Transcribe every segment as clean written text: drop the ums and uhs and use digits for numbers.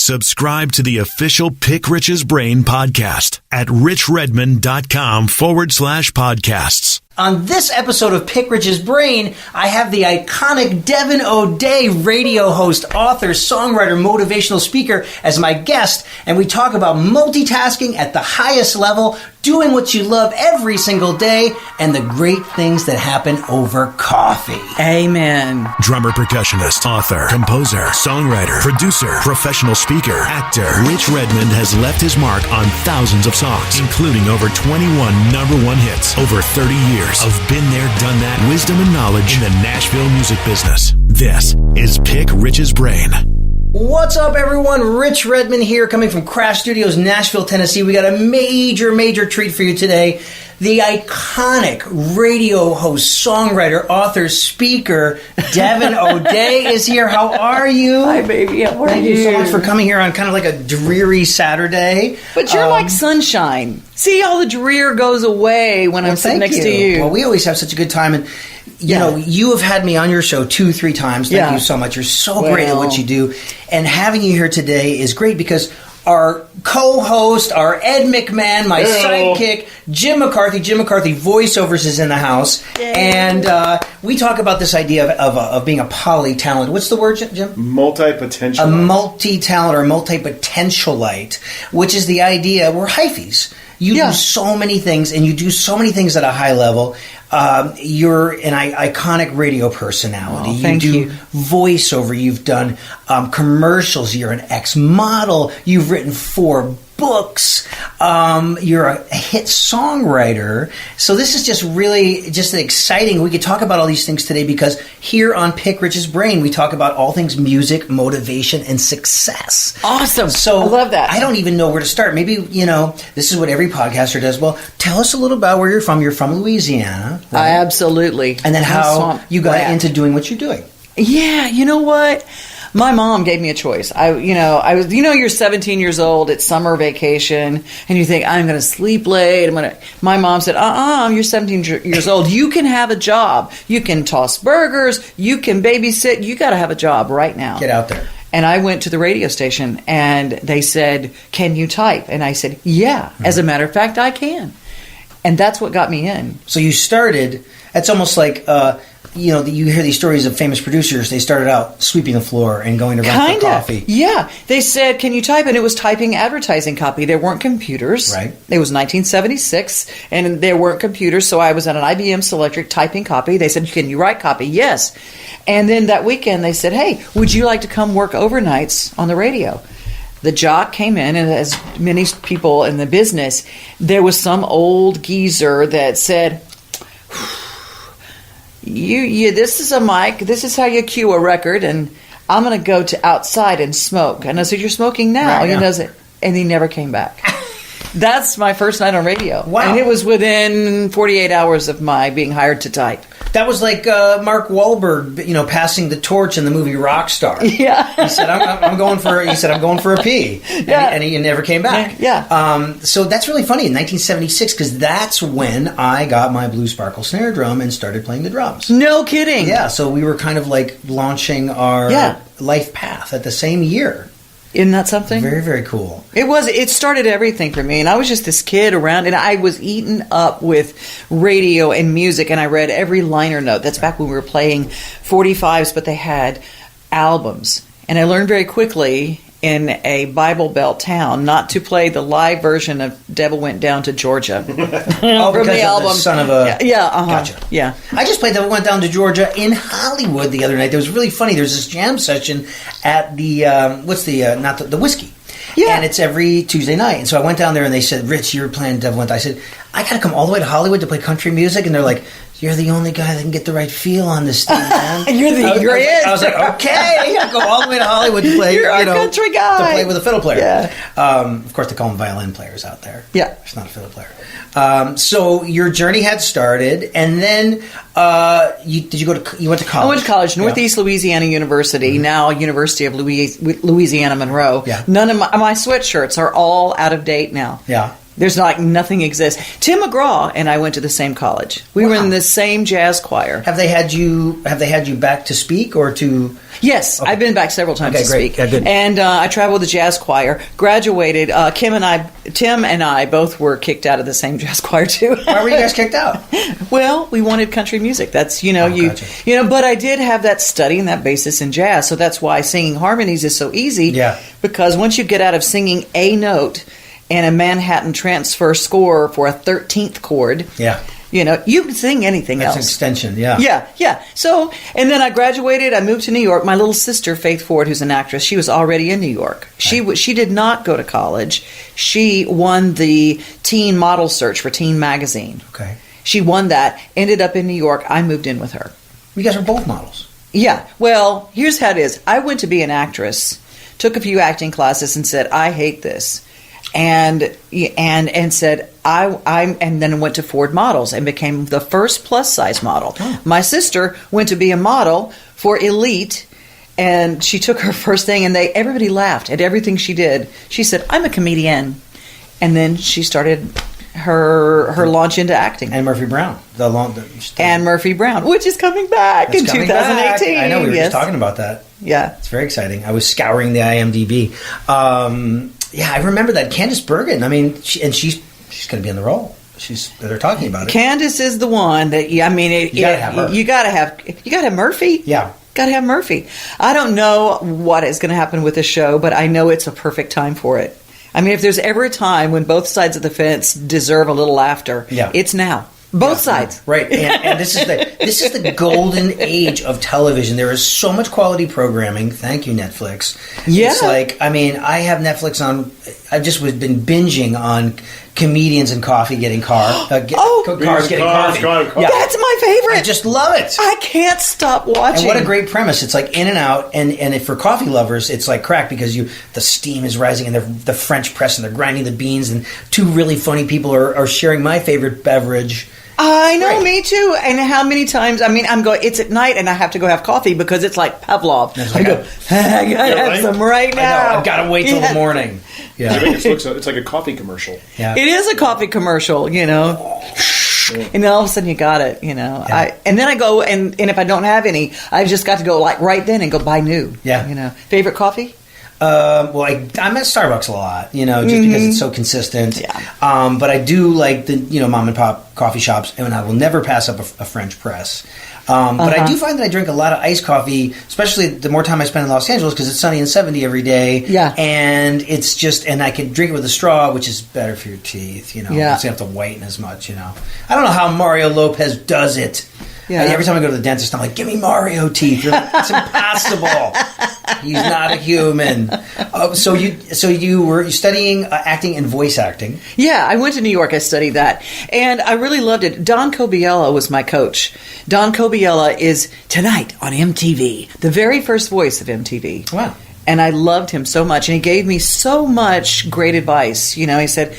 Subscribe to the official Pick Rich's Brain podcast at richredmond.com/podcasts. On this episode of Pick Rich's Brain, I have the iconic Devin O'Day, radio host, author, songwriter, motivational speaker, as my guest, and we talk about multitasking at the highest level, doing what you love every single day, and the great things that happen over coffee. Amen. Drummer, percussionist, author, composer, songwriter, producer, professional speaker, actor, Rich Redmond has left his mark on thousands of songs, including over 21 number one hits, over 30 years of been there, done that, wisdom and knowledge in the Nashville music business. This is Pick Rich's Brain. What's up, everyone? Rich Redmond here, coming from Crash Studios, Nashville, Tennessee. We got a major treat for you today. The iconic radio host, songwriter, author, speaker, Devin O'Day is here. How are you? Hi, baby. How are Thank you so much for coming here on kind of like a dreary Saturday. But you're like sunshine. See, all the drear goes away when I'm sitting next to you. Well, we always have such a good time. And, you know, you have had me on your show 2-3 times. Thank you so much. You're so great at what you do. And having you here today is great because our co-host, our Ed McMahon, my sidekick, Jim McCarthy voiceovers is in the house. Yay. And we talk about this idea of being a polytalent. What's the word, Jim? Multi-potentialite. A multi-talent or multi-potentialite, which is the idea, we're hyphies. You do so many things, and you do so many things at a high level. You're an iconic radio personality. You do voiceover. You've done commercials. You're an ex-model. You've written 4 books. You're a hit songwriter. So this is just really just exciting. We could talk about all these things today because here on Pick Rich's Brain, we talk about all things music, motivation, and success. Awesome. So I love that. I don't even know where to start. Maybe, this is what every podcaster does. Well, tell us a little about where you're from. You're from Louisiana, right? Absolutely. And then how you got into doing what you're doing. Yeah, you know what? My mom gave me a choice. I was, you're 17 years old, it's summer vacation, and you think, I'm going to sleep late. My mom said, you're 17 years old. You can have a job. You can toss burgers. You can babysit. You got to have a job right now. Get out there. And I went to the radio station, and they said, can you type? And I said, yeah. Mm-hmm. As a matter of fact, I can. And that's what got me in. So you started, it's almost like, you hear these stories of famous producers. They started out sweeping the floor and going to run for coffee. Yeah. They said, can you type? And it was typing advertising copy. There weren't computers. Right. It was 1976, and there weren't computers, so I was at an IBM Selectric typing copy. They said, can you write copy? Yes. And then that weekend they said, hey, would you like to come work overnights on the radio? The jock came in, and as many people in the business, there was some old geezer that said, this is a mic, this is how you cue a record, and I'm going to go to outside and smoke. And I said, you're smoking now. Right, and he never came back. That's my first night on radio. Wow. And it was within 48 hours of my being hired to type. That was like Mark Wahlberg, passing the torch in the movie Rockstar. Yeah. He said, I'm going for a pee. And he never came back. Yeah. So that's really funny in 1976 because that's when I got my Blue Sparkle snare drum and started playing the drums. No kidding. Yeah. So we were kind of like launching our life path at the same year. Isn't that something? Very, very cool. It started everything for me. And I was just this kid around, and I was eaten up with radio and music, and I read every liner note. That's back when we were playing 45s, but they had albums. And I learned very quickly in a Bible Belt town not to play the live version of Devil Went Down to Georgia. From the album. The son of a... Gotcha. Yeah. I just played Devil Went Down to Georgia in Hollywood the other night. It was really funny. There's this jam session at the, the Whiskey. Yeah. And it's every Tuesday night. And so I went down there and they said, Rich, you're playing Devil Went Down. I said, I got to come all the way to Hollywood to play country music. And they're like, you're the only guy that can get the right feel on this thing, man. You're it. I was like, okay, I go all the way to Hollywood to play. You're a country guy. To play with a fiddle player. Yeah. Of course, they call them violin players out there. Yeah. It's not a fiddle player. So your journey had started, and then you went to college? I went to college, Northeast Louisiana University, now University of Louisiana Monroe. Yeah. None of my sweatshirts are all out of date now. Yeah. There's nothing exists. Tim McGraw and I went to the same college. We were in the same jazz choir. Have they had you back to speak or to? Yes, okay. I've been back several times to speak. Yeah, good. And I traveled with the jazz choir. Graduated. Tim and I both were kicked out of the same jazz choir too. Why were you guys kicked out? Well, we wanted country music. That's gotcha. But I did have that study and that basis in jazz, so that's why singing harmonies is so easy. Yeah. Because once you get out of singing a note and a Manhattan transfer score for a 13th chord. Yeah. You can sing anything else. That's an extension, yeah. Yeah. So, and then I graduated. I moved to New York. My little sister, Faith Ford, who's an actress, she was already in New York. Right. She did not go to college. She won the teen model search for Teen Magazine. Okay. She won that, ended up in New York. I moved in with her. You guys are both models. Yeah. Well, here's how it is. I went to be an actress, took a few acting classes, and said, I hate this. And said and then went to Ford Models and became the first plus size model. Oh. My sister went to be a model for Elite, and she took her first thing, and everybody laughed at everything she did. She said, "I'm a comedian," and then she started her launch into acting. And Murphy Brown, and Murphy Brown, which is coming back in 2018. I know we were just talking about that. Yeah, it's very exciting. I was scouring the IMDb. Yeah, I remember that. Candice Bergen. I mean, she's going to be in the role. They're talking about it. Candice is the one that you gotta have her. You gotta have Murphy. Yeah, gotta have Murphy. I don't know what is going to happen with the show, but I know it's a perfect time for it. I mean, if there's ever a time when both sides of the fence deserve a little laughter, it's now. Both sides, right? And this is the golden age of television. There is so much quality programming. Thank you, Netflix. Yeah, it's like, I mean, I have Netflix on. I've just been binging on comedians and coffee getting cars getting coffee. Yeah. That's my favorite. I just love it. I can't stop watching. And what a great premise! It's like in and out, and if for coffee lovers, it's like crack because the steam is rising and the French press and they're grinding the beans, and two really funny people are sharing my favorite beverage. I know, me too. And how many times, I mean, it's at night and I have to go have coffee because it's like Pavlov. Like I gotta have some right now. I know, I've got to wait till the morning. Yeah. It's like a coffee commercial. Yeah. It is a coffee commercial, And then all of a sudden you got it, Yeah. And then I go, and if I don't have any, I've just got to go like right then and go buy new. Yeah. Favorite coffee? Well, I'm at Starbucks a lot, just because it's so consistent. Yeah. But I do like the, mom and pop coffee shops, and I will never pass up a French press. But I do find that I drink a lot of iced coffee, especially the more time I spend in Los Angeles because it's sunny and 70 every day. Yeah. And it's just, and I can drink it with a straw, which is better for your teeth, Yeah. So you don't have to whiten as much, I don't know how Mario Lopez does it. Yeah. Every time I go to the dentist, I'm like, give me Mario teeth. It's impossible. He's not a human. So you were studying acting and voice acting. Yeah, I went to New York. I studied that. And I really loved it. Don Cobiella was my coach. Don Cobiella is tonight on MTV, the very first voice of MTV. Wow. And I loved him so much. And he gave me so much great advice. He said,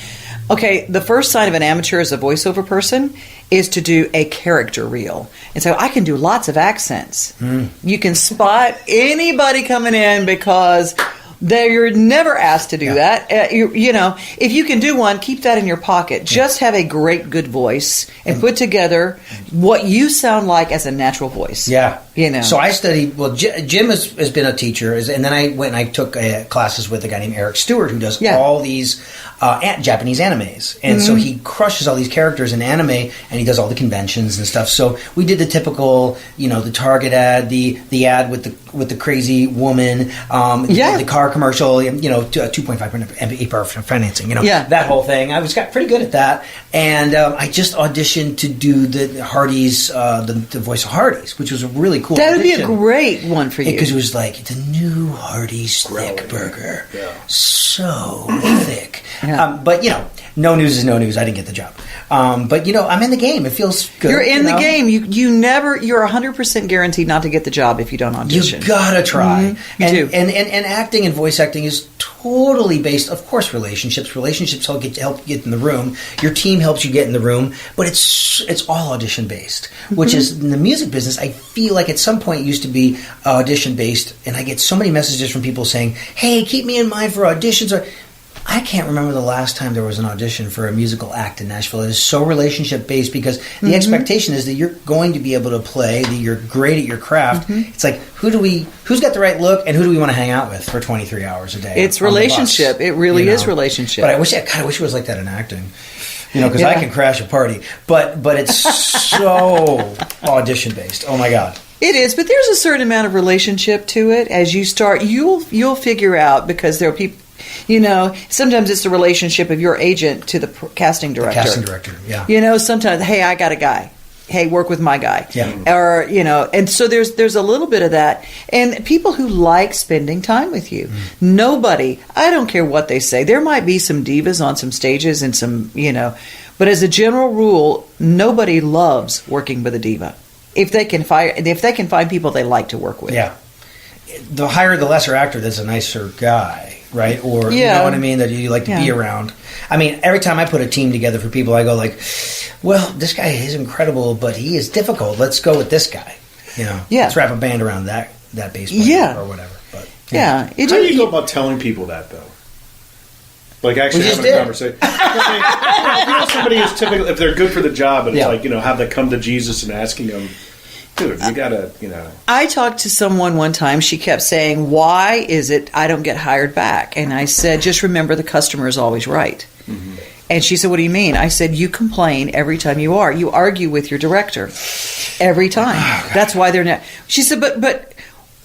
okay, the first sign of an amateur as a voiceover person is to do a character reel. And so I can do lots of accents. You can spot anybody coming in because you're never asked to do that. If you can do one, keep that in your pocket. Just have a great, good voice and put together what you sound like as a natural voice. Yeah. So I studied, Jim has been a teacher, and then I went and I took classes with a guy named Eric Stewart who does all these Japanese animes. And so he crushes all these characters in anime, and he does all the conventions and stuff. So we did the typical, the Target ad, the ad with the crazy woman, the car commercial, 2.5% APR financing, that whole thing. I got pretty good at that. And I just auditioned to do the Hardee's, the voice of Hardee's, which was a really cool That would audition. be a great one for you. Because it was like the new Hardee's thick burger. Yeah. So thick. Yeah. But, no news is no news. I didn't get the job. But, I'm in the game. It feels good. You're in the game. You're 100% guaranteed not to get the job if you don't audition. You gotta try. You do. And acting and voice acting is totally based, of course, relationships. Relationships help you get in the room. Your team helps you get in the room. But it's all audition based, which is in the music business. I feel like at some point it used to be audition based, and I get so many messages from people saying, "Hey, keep me in mind for auditions." I can't remember the last time there was an audition for a musical act in Nashville. It is so relationship based because the expectation is that you're going to be able to play, that you're great at your craft. It's like, who's got the right look, and who do we want to hang out with for 23 hours a day? It's relationship. It really is relationship. But I wish it was like that in acting. Because I can crash a party, but it's so audition based. Oh my God. It is, but there's a certain amount of relationship to it. As you start, you'll figure out, because there are people, sometimes it's the relationship of your agent to the casting director. The casting director, yeah. Sometimes, hey, I got a guy. Hey, work with my guy. Yeah. Or, and so there's a little bit of that. And people who like spending time with you. Nobody, I don't care what they say. There might be some divas on some stages and some, but as a general rule, nobody loves working with a diva. If they can find people they like to work with. Yeah. The higher the lesser actor that's a nicer guy, right? Or you know what I mean, that you like to be around. I mean, every time I put a team together for people, I go like, well, this guy is incredible, but he is difficult. Let's go with this guy. Let's wrap a band around that bass player or whatever. But how do you go about telling people that though? Like actually having a conversation. Somebody is typical, if they're good for the job, and it's like, have them come to Jesus and asking them, dude, you gotta, I talked to someone one time. She kept saying, why is it I don't get hired back? And I said, just remember the customer is always right. Mm-hmm. And she said, what do you mean? I said, you complain every time you argue with your director every time. Oh, that's why they're not. She said, but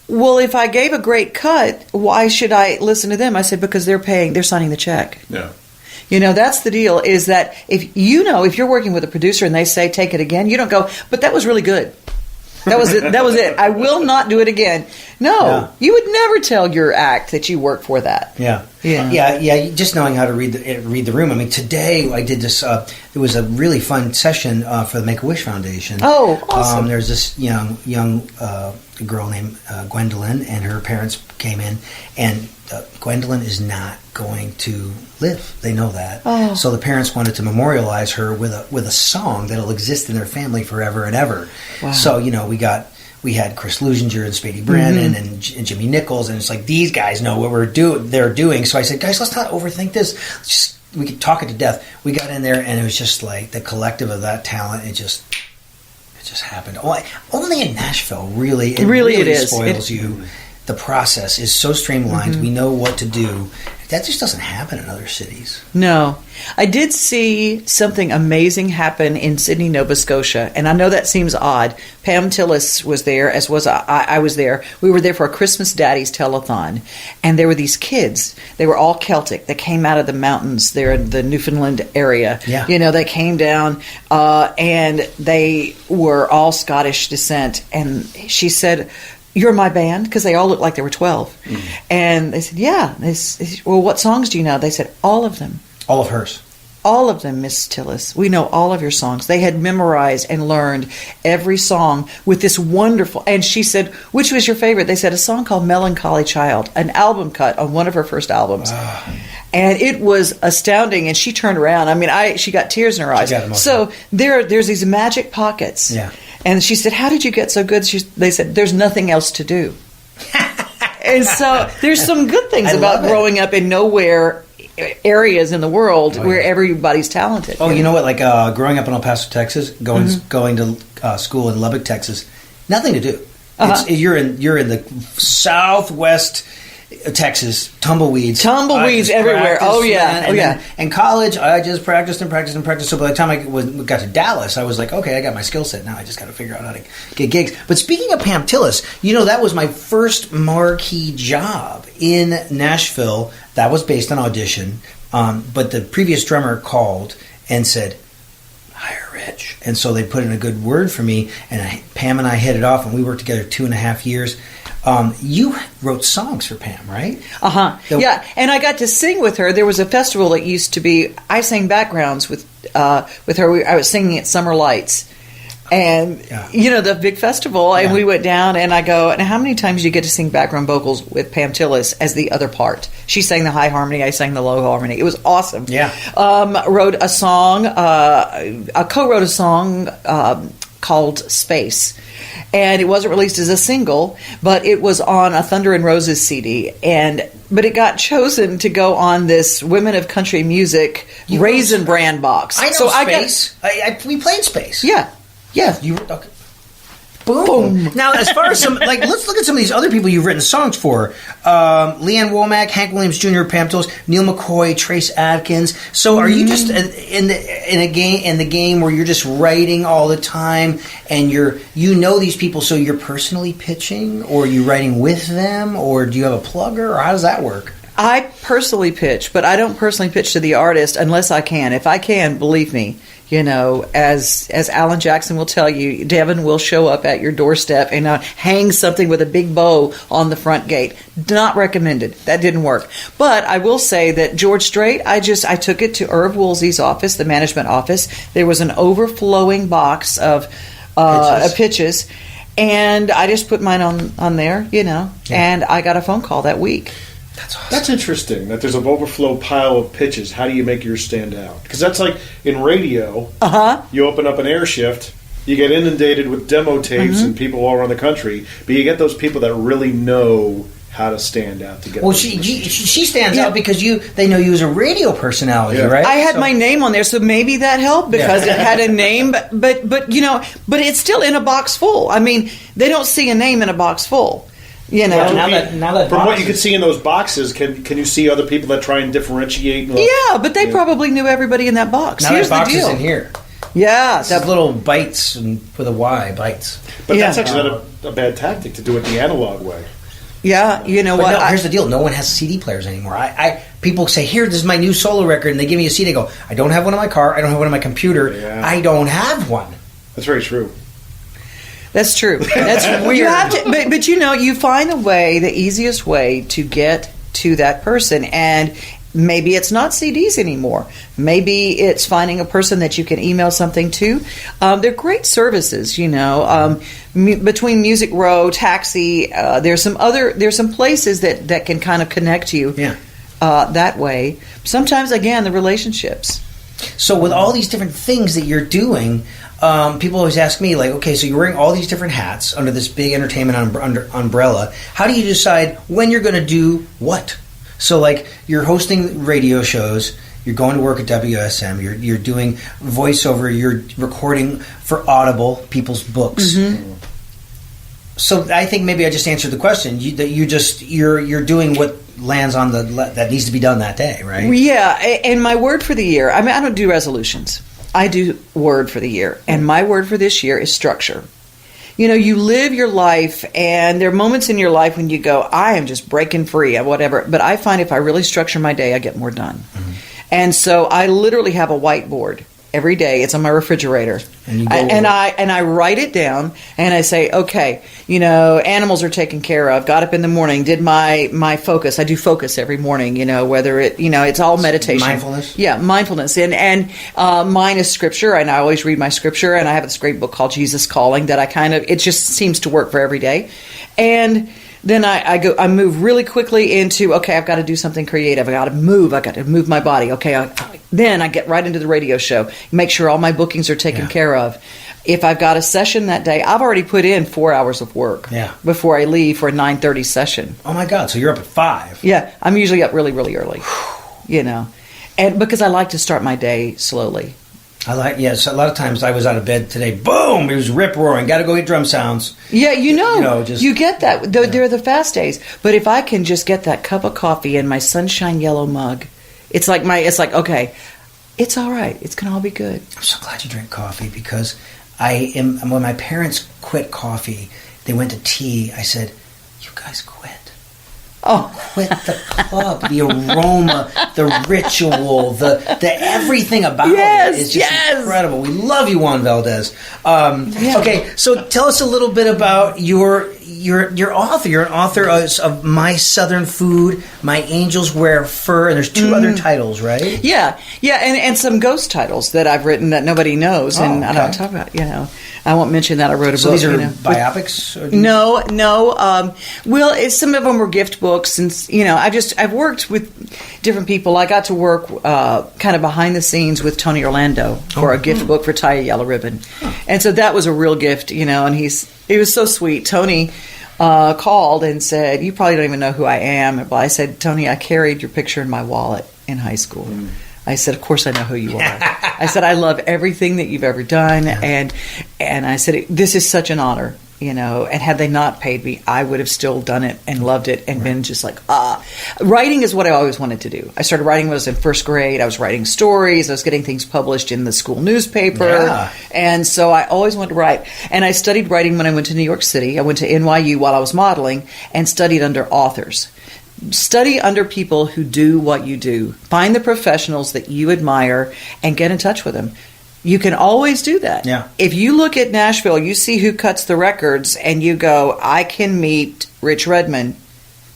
well, if I gave a great cut, why should I listen to them? I said, because they're signing the check. Yeah. That's the deal, is that if you're working with a producer and they say, take it again, you don't go, but that was really good. That was it. That was it. I will not do it again. No, you would never tell your act that you work for that. Yeah. Just knowing how to read the room. I mean, today I did this. It was a really fun session for the Make-A-Wish Foundation. Oh, awesome! There's this young girl named Gwendolyn, and her parents came in, and Gwendolyn is not going to live. They know that. Oh. So the parents wanted to memorialize her with a song that'll exist in their family forever and ever. Wow. So we had Chris Lusinger and Spady Brannon and Jimmy Nichols, and it's like, these guys know what they're doing. So I said, guys, let's not overthink this. We could talk it to death. We got in there, and it was just like the collective of that talent. It just happened. Only in Nashville, really. It really spoils you. The process is so streamlined. Mm-hmm. We know what to do. That just doesn't happen in other cities. No. I did see something amazing happen in Sydney, Nova Scotia, and I know that seems odd. Pam Tillis was there, as was I was there. We were there for a Christmas Daddies telethon, and there were these kids. They were all Celtic. They came out of the mountains there in the Newfoundland area. Yeah. They came down, and they were all Scottish descent, and she said, you're my band? Because they all looked like they were 12. Mm. And they said, yeah. They said, well, what songs do you know? They said, all of them. All of hers. All of them, Miss Tillis. We know all of your songs. They had memorized and learned every song with this wonderful... And she said, which was your favorite? They said, a song called Melancholy Child, an album cut on one of her first albums. And it was astounding. And she turned around. I mean, she got tears in her eyes. So there's these magic pockets. Yeah. And she said, how did you get so good? They said, there's nothing else to do. And so there's some good things about growing up in nowhere areas in the world where everybody's talented. Oh, you know what? Like growing up in El Paso, Texas, going to school in Lubbock, Texas, nothing to do. You're in the southwest Texas, tumbleweeds everywhere. And college, I just practiced. So by the time I got to Dallas, I was like, okay, I got my skill set now. I just got to figure out how to get gigs. But speaking of Pam Tillis, that was my first marquee job in Nashville. That was based on audition. But the previous drummer called and said, hire Rich. And so they put in a good word for me, and Pam and I hit it off, and we worked together 2.5 years. You wrote songs for Pam, right? Yeah, and I got to sing with her. There was a festival that used to be. I sang backgrounds with her. I was singing at Summer Lights, and the big festival. And we went down, and I go, and how many times do you get to sing background vocals with Pam Tillis as the other part? She sang the high harmony. I sang the low harmony. It was awesome. Yeah. Wrote a song. Co-wrote a song called Space. and it wasn't released as a single, but it was on a Thunder and Roses CD, but it got chosen to go on this Women of Country Music Raisin Bran box. I know Space. We played Space. Yeah. You were okay. Boom. Now, as far as let's look at some of these other people you've written songs for. Leanne Womack, Hank Williams Jr., Pam Tillis, Neil McCoy, Trace Adkins. So are you just in the game where you're just writing all the time and you know these people, so you're personally pitching, or are you writing with them, or do you have a plugger, or how does that work? I personally pitch, but I don't personally pitch to the artist unless I can. If I can, believe me, as Alan Jackson will tell you, Devin will show up at your doorstep and hang something with a big bow on the front gate. Not recommended. That didn't work. But I will say that George Strait, I took it to Irv Woolsey's office, the management office. There was an overflowing box of pitches. And I just put mine on there, and I got a phone call that week. That's awesome. That's interesting, that there's an overflow pile of pitches. How do you make yours stand out? Because that's like in radio, you open up an air shift, you get inundated with demo tapes and people all around the country, but you get those people that really know how to stand out together. Well, she stands out because they know you as a radio personality, right? I had my name on there, so maybe that helped because it had a name, but it's still in a box full. I mean, they don't see a name in a box full. Now that from what you can see in those boxes, can you see other people that try and differentiate? Yeah, but they probably knew everybody in that box. Now Here's that box the deal. is in here. Yeah, that little bites with a Y, bites. But that's actually not a bad tactic to do it the analog way. Yeah, you know what? No, here's the deal. No one has CD players anymore. People say, here, this is my new solo record, and they give me a CD. I go, I don't have one in my car. I don't have one on my computer. Yeah. I don't have one. That's very true. That's true. That's weird. You have to, but you find a way, the easiest way to get to that person, and maybe it's not CDs anymore. Maybe it's finding a person that you can email something to. They're great services, between Music Row, Taxi. There's some places that can kind of connect you. That way. Sometimes, again, the relationships. So with all these different things that you're doing. People always ask me, like, okay, so you're wearing all these different hats under this big entertainment umbrella. How do you decide when you're going to do what? So, like, you're hosting radio shows, you're going to work at WSM, you're doing voiceover, you're recording for Audible, people's books. Mm-hmm. So I think maybe I just answered the question. You're doing what lands on that needs to be done that day, right? Yeah, and my word for the year. I mean, I don't do resolutions. I do word for the year, and my word for this year is structure. You live your life, and there are moments in your life when you go, I am just breaking free of whatever. But I find if I really structure my day, I get more done. Mm-hmm. And so I literally have a whiteboard every day. It's on my refrigerator. And I write it down, and I say, okay, animals are taken care of. Got up in the morning, did my focus. I do focus every morning, whether it's all meditation. Mindfulness? Yeah, mindfulness. And mine is scripture, and I always read my scripture, and I have this great book called Jesus Calling that it just seems to work for every day. And then I move really quickly into, okay, I've got to do something creative. I got to move my body. Okay, then I get right into the radio show. Make sure all my bookings are taken care of. If I've got a session that day, I've already put in 4 hours of work before I leave for a 9:30 session. Oh my God! So you're up at 5. Yeah, I'm usually up really, really early. And because I like to start my day slowly. So a lot of times I was out of bed today. Boom! It was rip roaring. Got to go get drum sounds. Yeah, you get that. They're the fast days. But if I can just get that cup of coffee in my sunshine yellow mug, it's like okay, it's all right. It's gonna all be good. I'm so glad you drink coffee because when my parents quit coffee, they went to tea. I said, "You guys quit." Oh, quit the club, the aroma, the ritual, the everything about it is just incredible. We love you, Juan Valdez. Okay, so tell us a little bit about your author. You're an author of My Southern Food, My Angels Wear Fur, and there's 2 other titles, right? Yeah, and some ghost titles that I've written that nobody knows, and I don't talk about. I won't mention that I wrote a book. So these are biopics? No. Well, some of them were gift books, and I've worked with different people. I got to work kind of behind the scenes with Tony Orlando for a gift book for Tie a Yellow Ribbon, and so that was a real gift. And he's He was so sweet. Tony called and said, "You probably don't even know who I am." But I said, "Tony, I carried your picture in my wallet in high school." I said, "Of course I know who you are." I said, "I love everything that you've ever done." And I said, "This is such an honor, you know, and had they not paid me, I would have still done it and loved it and been just like, Writing is what I always wanted to do. I started writing when I was in first grade. I was writing stories. I was getting things published in the school newspaper. Yeah. And so I always wanted to write. And I studied writing when I went to New York City. I went to NYU while I was modeling and studied under authors. Study under people who do what you do. Find the professionals that you admire and get in touch with them. You can always do that. Yeah. If you look at Nashville, you see who cuts the records, and you go, I can meet Rich Redmond.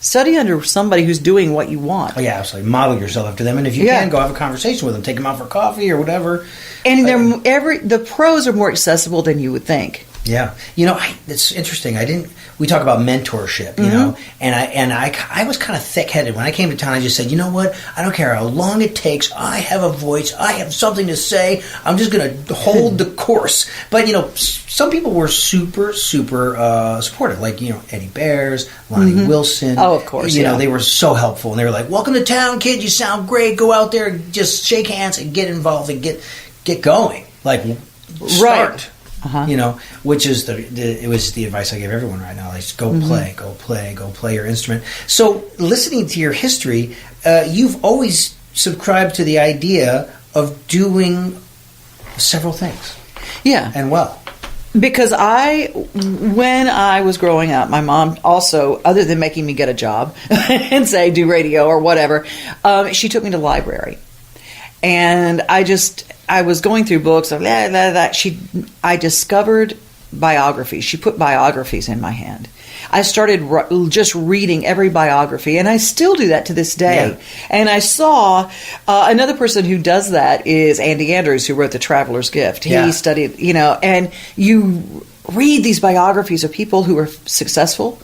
Study under somebody who's doing what you want. Oh, yeah, absolutely. Model yourself after them. And if you can, go have a conversation with them. Take them out for coffee or whatever. And the pros are more accessible than you would think. Yeah, you know, it's interesting. We talk about mentorship, you know, and I was kind of thick-headed when I came to town. I just said, you know what? I don't care how long it takes. I have a voice. I have something to say. I'm just going to hold the course. But you know, some people were super supportive, like Eddie Bears, Lonnie Wilson. Oh, of course. You know, they were so helpful, and they were like, "Welcome to town, kid. You sound great. Go out there, and just shake hands and get involved and get going. Like, start." Right. You know, which is it was the advice I give everyone right now. Like, go play your instrument. So, listening to your history, you've always subscribed to the idea of doing several things. Yeah, and well. Because when I was growing up, my mom also, other than making me get a job and say do radio or whatever, she took me to the library. And I was going through books of I discovered biographies. She put biographies in my hand. I started just reading every biography, and I still do that to this day. Yeah. And I saw another person who does that is Andy Andrews, who wrote The Traveler's Gift. He studied, and you read these biographies of people who are successful,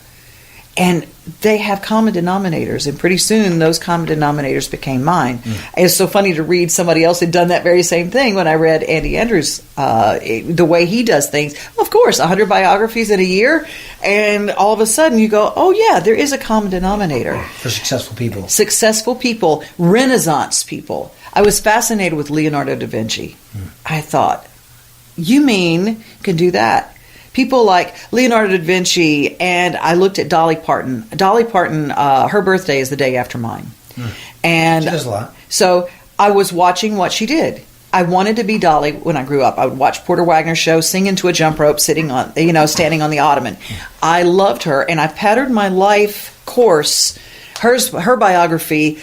and they have common denominators, and pretty soon those common denominators became mine. It's so funny to read somebody else had done that very same thing when I read Andy Andrews, the way he does things. Of course, 100 biographies in a year, and all of a sudden you go, oh yeah, there is a common denominator. For successful people. Successful people, Renaissance people. I was fascinated with Leonardo da Vinci. I thought, you mean you can do that? People like Leonardo da Vinci, and I looked at Dolly Parton. Dolly Parton, her birthday is the day after mine. And she does a lot. So I was watching what she did. I wanted to be Dolly when I grew up. I would watch Porter Wagner's show, sing into a jump rope, standing on the ottoman. I loved her, and I patterned my life course. Her biography,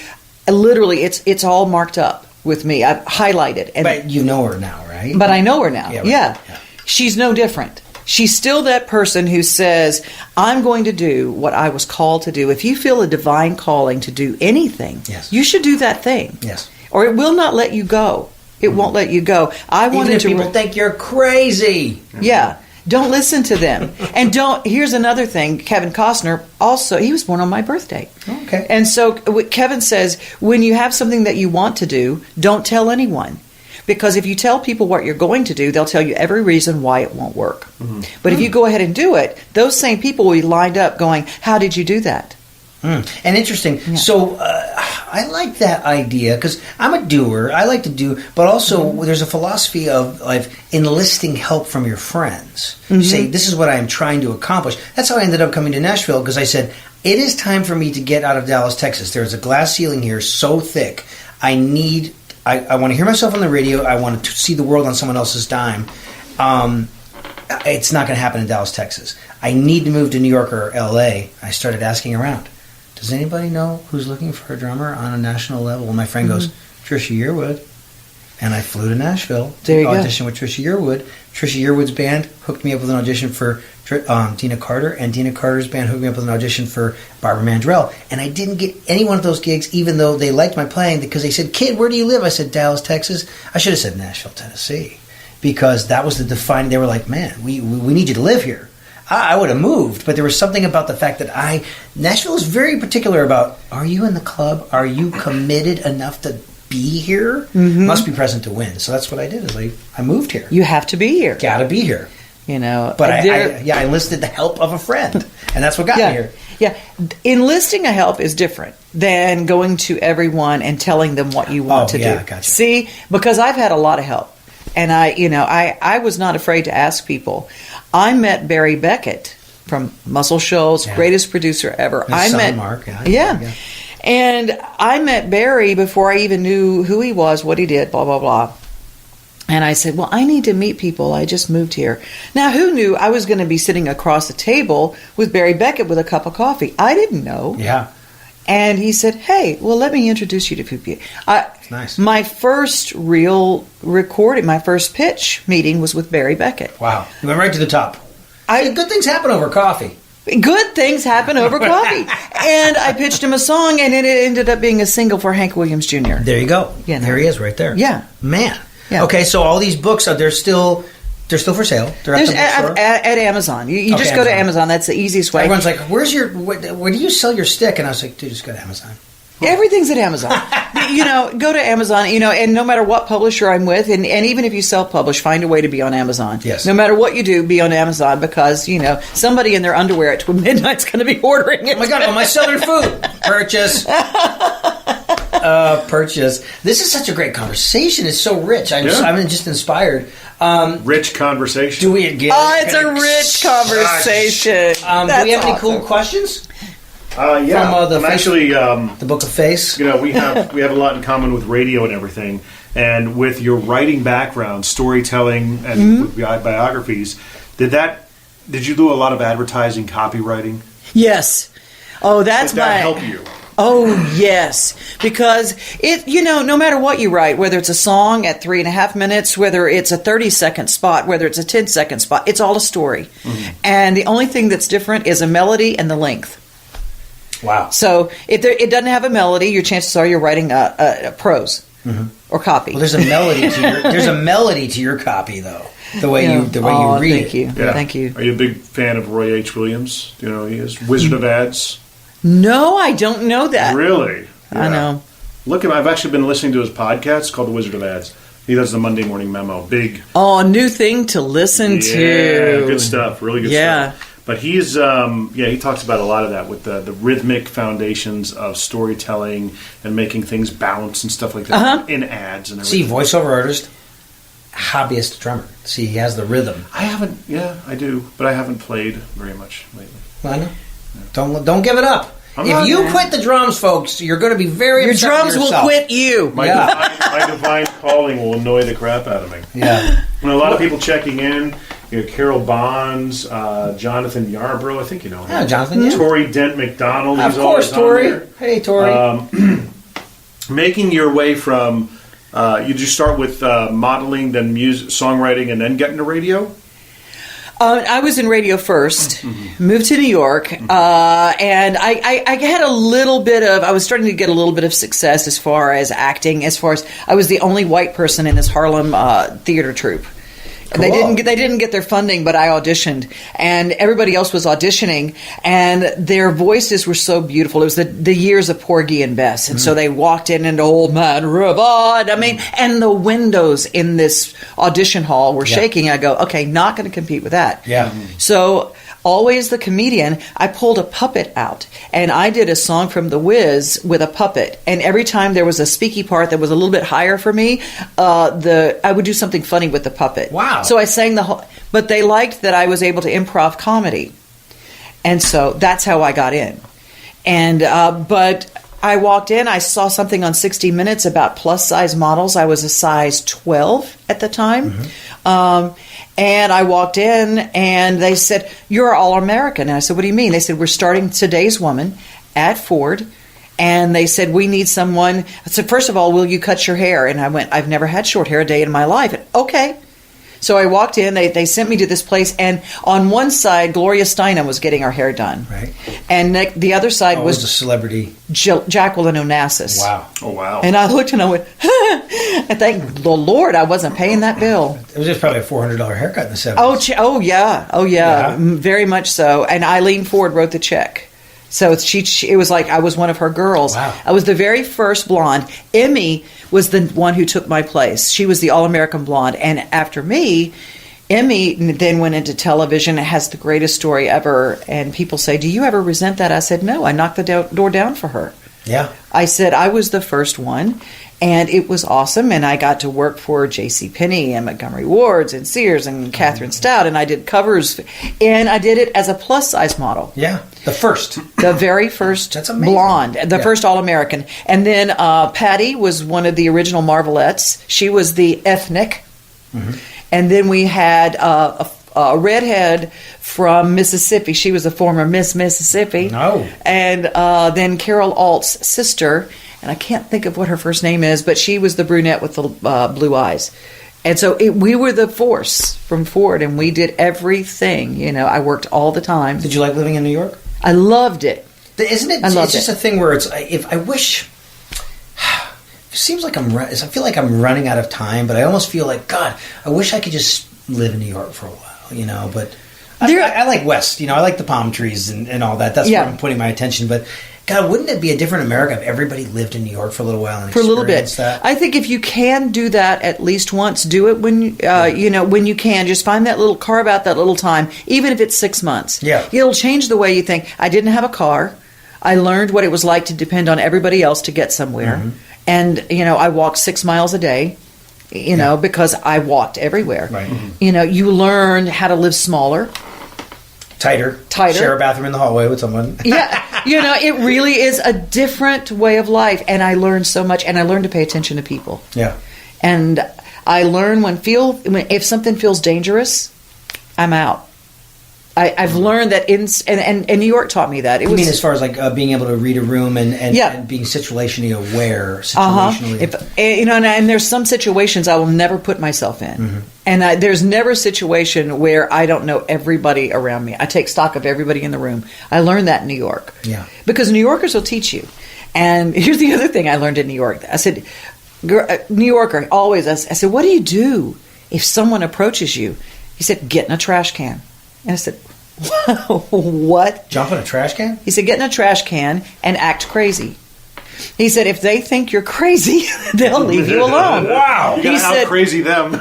literally, it's all marked up with me. I've highlighted. But you know her now, right? But I know her now. Yeah. Yeah. She's no different. She's still that person who says, I'm going to do what I was called to do. If you feel a divine calling to do anything, you should do that thing. Yes. Or it will not let you go. It won't let you go. Even if people think you're crazy. Yeah. Don't listen to them. And here's another thing. Kevin Costner also, he was born on my birthday. Okay. And so Kevin says, when you have something that you want to do, don't tell anyone. Because if you tell people what you're going to do, they'll tell you every reason why it won't work. But if you go ahead and do it, those same people will be lined up going, how did you do that? And interesting. Yeah. So I like that idea because I'm a doer. I like to do, but also there's a philosophy of enlisting help from your friends. Say, this is what I am trying to accomplish. That's how I ended up coming to Nashville, because I said, it is time for me to get out of Dallas, Texas. There's a glass ceiling here so thick. I want to hear myself on the radio. I want to see the world on someone else's dime. It's not going to happen in Dallas, Texas. I need to move to New York or L.A. I started asking around. Does anybody know who's looking for a drummer on a national level? And my friend goes, Trisha Yearwood. And I flew to Nashville to audition with Trisha Yearwood. Trisha Yearwood's band hooked me up with an audition for Tina Carter, and Tina Carter's band hooked me up with an audition for Barbara Mandrell. And I didn't get any one of those gigs, even though they liked my playing, because they said, kid, where do you live? I said, Dallas, Texas. I should have said Nashville, Tennessee, because that was the defining. They were like, man, we need you to live here. I would have moved, but there was something about the fact that Nashville is very particular about, are you in the club? Are you committed enough to be here? Must be present to win. So that's what I did, is I moved here. You have to be here. Gotta be here. you know. But I enlisted the help of a friend, and that's what got me here. Yeah, enlisting a help is different than going to everyone and telling them what you want to do. Gotcha. See, because I've had a lot of help, and I was not afraid to ask people. I met Barry Beckett from Muscle Shoals, greatest producer ever. His son, Mark. And I met Barry before I even knew who he was, what he did, blah, blah, blah. And I said, well, I need to meet people. I just moved here. Now, who knew I was going to be sitting across the table with Barry Beckett with a cup of coffee? I didn't know. Yeah. And he said, hey, well, let me introduce you to people. Nice. My first real recording, my first pitch meeting was with Barry Beckett. Wow. You went right to the top. Good things happen over coffee. Good things happen over coffee. And I pitched him a song, and it ended up being a single for Hank Williams Jr. There you go. Yeah, there he is right there. Yeah. Man. Yeah. Okay, so all these books, they're still for sale. They're at Amazon. You just go to Amazon. That's the easiest way. Everyone's like, where do you sell your stick? And I was like, dude, just go to Amazon. Everything's at Amazon. Go to Amazon, and no matter what publisher I'm with, and even if you self-publish, find a way to be on Amazon. Yes. No matter what you do, be on Amazon because, somebody in their underwear at midnight's going to be ordering it. Oh my God, am I selling food? Purchase. Purchase. This is such a great conversation. It's so rich. I'm just inspired. Rich conversation. Do we get it's a rich conversation. Do we have any cool questions? From actually the Book of Face. We have a lot in common with radio and everything, and with your writing background, storytelling, and with biographies. Did you do a lot of advertising, copywriting? Yes. Oh, that's Did that help you? Oh, yes. Because no matter what you write, whether it's a song at 3.5 minutes, whether it's a 30-second spot, whether it's a 10-second spot, it's all a story. Mm-hmm. And the only thing that's different is a melody and the length. Wow. So if it doesn't have a melody, your chances are you're writing a prose or copy. Well, there's a melody to your copy, though. The way you read thank it. You. Yeah. Thank you. Are you a big fan of Roy H. Williams? He is Wizard of Ads. No, I don't know that. Really? Yeah. I know. Look, I've actually been listening to his podcast called The Wizard of Ads. He does the Monday Morning Memo. Big. Oh, a new thing to listen to. Yeah, good stuff. Really good stuff. But he's, he talks about a lot of that with the rhythmic foundations of storytelling and making things bounce and stuff like that in ads and everything. See, voiceover artist, hobbyist drummer. See, he has the rhythm. I do, but I haven't played very much lately. I know. Don't give it up. If you quit the drums, folks, you're going to be very upset with yourself. Your drums will quit you. My divine calling will annoy the crap out of me. Yeah. And a lot of people checking in. Carol Bonds, Jonathan Yarbrough, I think you know him. Yeah, Jonathan. Yeah. Tori Dent McDonald. Of course, Tori. Hey, Tori. Making your way from, you just start with modeling, then music, songwriting, and then get into radio? I was in radio first, moved to New York, and I had a little bit of, I was starting to get a little bit of success as far as acting, as far as I was the only white person in this Harlem theater troupe. Cool. They didn't get their funding, but I auditioned, and everybody else was auditioning, and their voices were so beautiful. It was the years of Porgy and Bess, and so they walked in and Old Man River. And the windows in this audition hall were shaking. I go, okay, not going to compete with that. Yeah. So always the comedian, I pulled a puppet out, and I did a song from The Wiz with a puppet. And every time there was a speaky part that was a little bit higher for me, I would do something funny with the puppet. Wow. So I sang the whole, but they liked that I was able to improv comedy. And so that's how I got in. And, but I walked in, I saw something on 60 Minutes about plus-size models. I was a size 12 at the time. And I walked in, and they said, "You're All-American." And I said, "What do you mean?" They said, "We're starting Today's Woman at Ford." And they said, "We need someone." I said, "First of all, will you cut your hair?" And I went, "I've never had short hair a day in my life." And, okay. So I walked in, they sent me to this place, and on one side, Gloria Steinem was getting our hair done. Right. And the other side was the celebrity. Jacqueline Onassis. Wow. Oh, wow. And I looked and I went, and thank the Lord I wasn't paying that bill. It was just probably a $400 haircut in the 70s. Oh, yeah. Very much so. And Eileen Ford wrote the check. So it was like I was one of her girls. Wow. I was the very first blonde. Emmy was the one who took my place. She was the All-American blonde. And after me Emmy then went into television. It has the greatest story ever. And people say, do you ever resent that? I said, no, I knocked the door down for her. Yeah. I said, I was the first one. And it was awesome. And I got to work for JCPenney and Montgomery Ward's and Sears and Catherine Stout. And I did covers. And I did it as a plus-size model. Yeah. The first. The very first That's amazing. blonde. The first All-American. And then Patty was one of the original Marvelettes. She was the ethnic. Mm-hmm. And then we had a redhead from Mississippi. She was a former Miss Mississippi. Oh. And then Carol Alt's sister, and I can't think of what her first name is, but she was the brunette with the blue eyes. And so we were the force from Ford, and we did everything. You know, I worked all the time. Did you like living in New York? I loved it. Isn't it? It's just a thing where if I wish. It seems like I feel like I'm running out of time, but I almost feel like, God, I wish I could just live in New York for a while, you know. But I like West, you know. I like the palm trees and all that. That's where I'm putting my attention. But God, wouldn't it be a different America if everybody lived in New York for a little while and for a little bit? That? I think if you can do that at least once, do it when you know, when you can. Just find that little, carve out that little time, even if it's 6 months. Yeah, it'll change the way you think. I didn't have a car. I learned what it was like to depend on everybody else to get somewhere. Mm-hmm. And, you know, I walked 6 miles a day, you know, because I walked everywhere. Right. Mm-hmm. You know, you learn how to live smaller. Tighter. Share a bathroom in the hallway with someone. Yeah. You know, it really is a different way of life. And I learned so much. And I learned to pay attention to people. Yeah. And I learned if something feels dangerous, I'm out. I've learned that and New York taught me that. You mean as far as like being able to read a room and being situationally aware, situationally. You know, and there's some situations I will never put myself in, mm-hmm. and there's never a situation where I don't know everybody around me. I take stock of everybody in the room. I learned that in New York, because New Yorkers will teach you. And here's the other thing I learned in New York. I said, New Yorker, always. I said, what do you do if someone approaches you? He said, get in a trash can. And I said, what? Jump in a trash can? He said, get in a trash can and act crazy. He said, if they think you're crazy, they'll leave you alone. Wow. You gotta out-crazy them.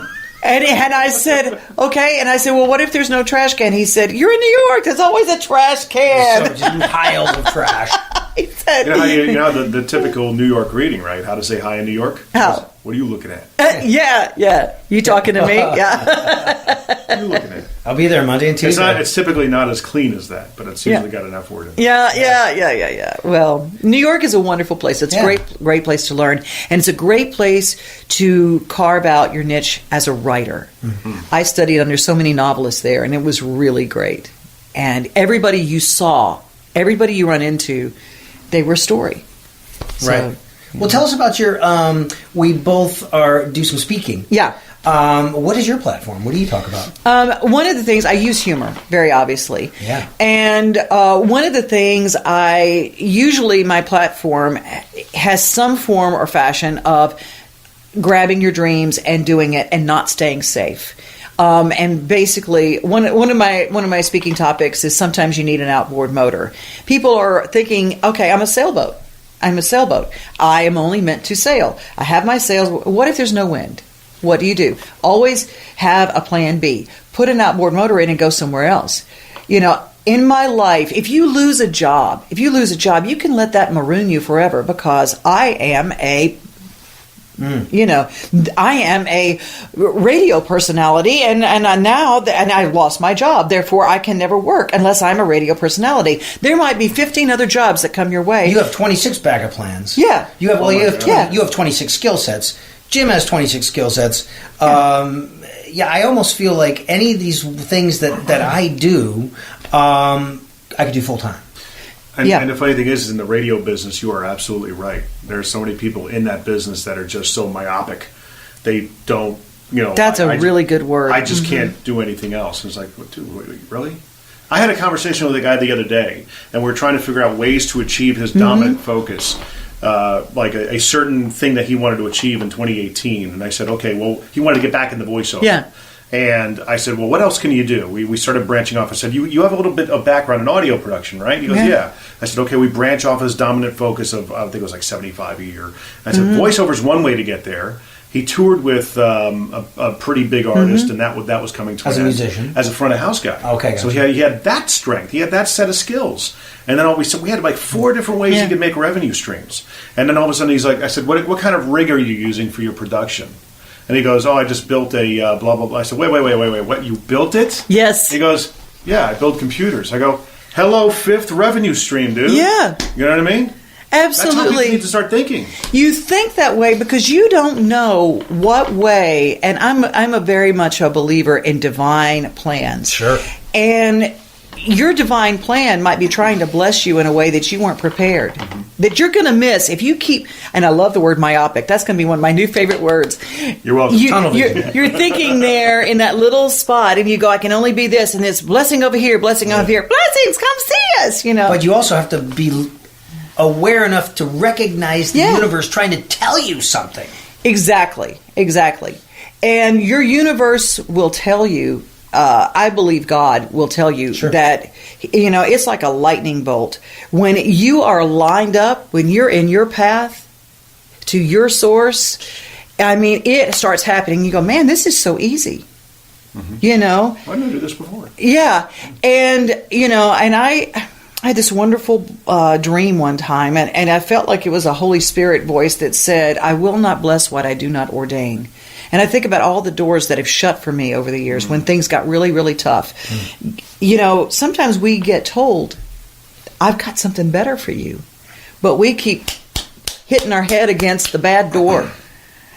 And I said, okay. And I said, well, what if there's no trash can? He said, you're in New York. There's always a trash can. Just piles of trash. He said, you know the typical New York greeting, right? How to say hi in New York? How? What are you looking at? Yeah. You talking to me? Yeah. What are you looking at? I'll be there Monday and Tuesday. It's typically not as clean as that, but it's usually got enough word in it. Yeah. Well, New York is a wonderful place. It's a great place to learn. And it's a great place to carve out your niche as a writer. Mm-hmm. I studied under so many novelists there, and it was really great. And everybody you run into, they were a story. Right. Well, tell us about your. We both do some speaking. Yeah. What is your platform? What do you talk about? One of the things I use humor, very obviously. Yeah. And one of the things my platform has some form or fashion of grabbing your dreams and doing it and not staying safe. And basically, one of my speaking topics is sometimes you need an outboard motor. People are thinking, okay, I'm a sailboat. I am only meant to sail. I have my sails. What if there's no wind? What do? Always have a plan B. Put an outboard motor in and go somewhere else. You know, in my life, if you lose a job, you can let that maroon you forever, because I am a radio personality, and I lost my job. Therefore, I can never work unless I'm a radio personality. There might be 15 other jobs that come your way. You have 26 backup plans. Yeah. You have 26 skill sets. Jim has 26 skill sets. I almost feel like any of these things that I do, I could do full time. And the funny thing is, in the radio business, you are absolutely right. There are so many people in that business that are just so myopic. They don't, That's a really good word. I just can't do anything else. It's like, really? I had a conversation with a guy the other day, and we were trying to figure out ways to achieve his dominant focus, like a certain thing that he wanted to achieve in 2018. And I said, okay, well, he wanted to get back in the voiceover. Yeah. And I said, well, what else can you do? We started branching off. I said, you have a little bit of background in audio production, right? He goes, yeah. I said, okay, we branch off his dominant focus of, I think it was like 75 a year. I said, voiceover is one way to get there. he toured with a pretty big artist, and that was coming to as an a end. musician, as a front of house guy. Okay, gotcha. So he had that strength, he had that set of skills, and then we had like 4 different ways he could make revenue streams. And then all of a sudden he's like, I said, what kind of rig are you using for your production? And he goes, I just built a blah blah blah. I said, wait, what? You built it? Yes. He goes, yeah, I build computers. I go, hello, 5th revenue stream, dude. Yeah. You know what I mean? Absolutely. That's how people need to start thinking. You think that way because you don't know what way, and I'm a very much a believer in divine plans. Sure. And your divine plan might be trying to bless you in a way that you weren't prepared. Mm-hmm. That you're going to miss if you keep, and I love the word myopic. That's going to be one of my new favorite words. You're welcome. You're thinking there in that little spot, and you go, I can only be this, and this blessing over here, blessing over here. Blessings, come see us, But you also have to be aware enough to recognize the universe trying to tell you something. Exactly. And your universe will tell you, I believe God will tell you that, it's like a lightning bolt. When you are lined up, when you're in your path to your source, I mean, it starts happening. You go, man, this is so easy. Mm-hmm. I've never did this before. Yeah. And, and I had this wonderful dream one time, and I felt like it was a Holy Spirit voice that said, I will not bless what I do not ordain. And I think about all the doors that have shut for me over the years when things got really, really tough. Sometimes we get told, I've got something better for you. But we keep hitting our head against the bad door.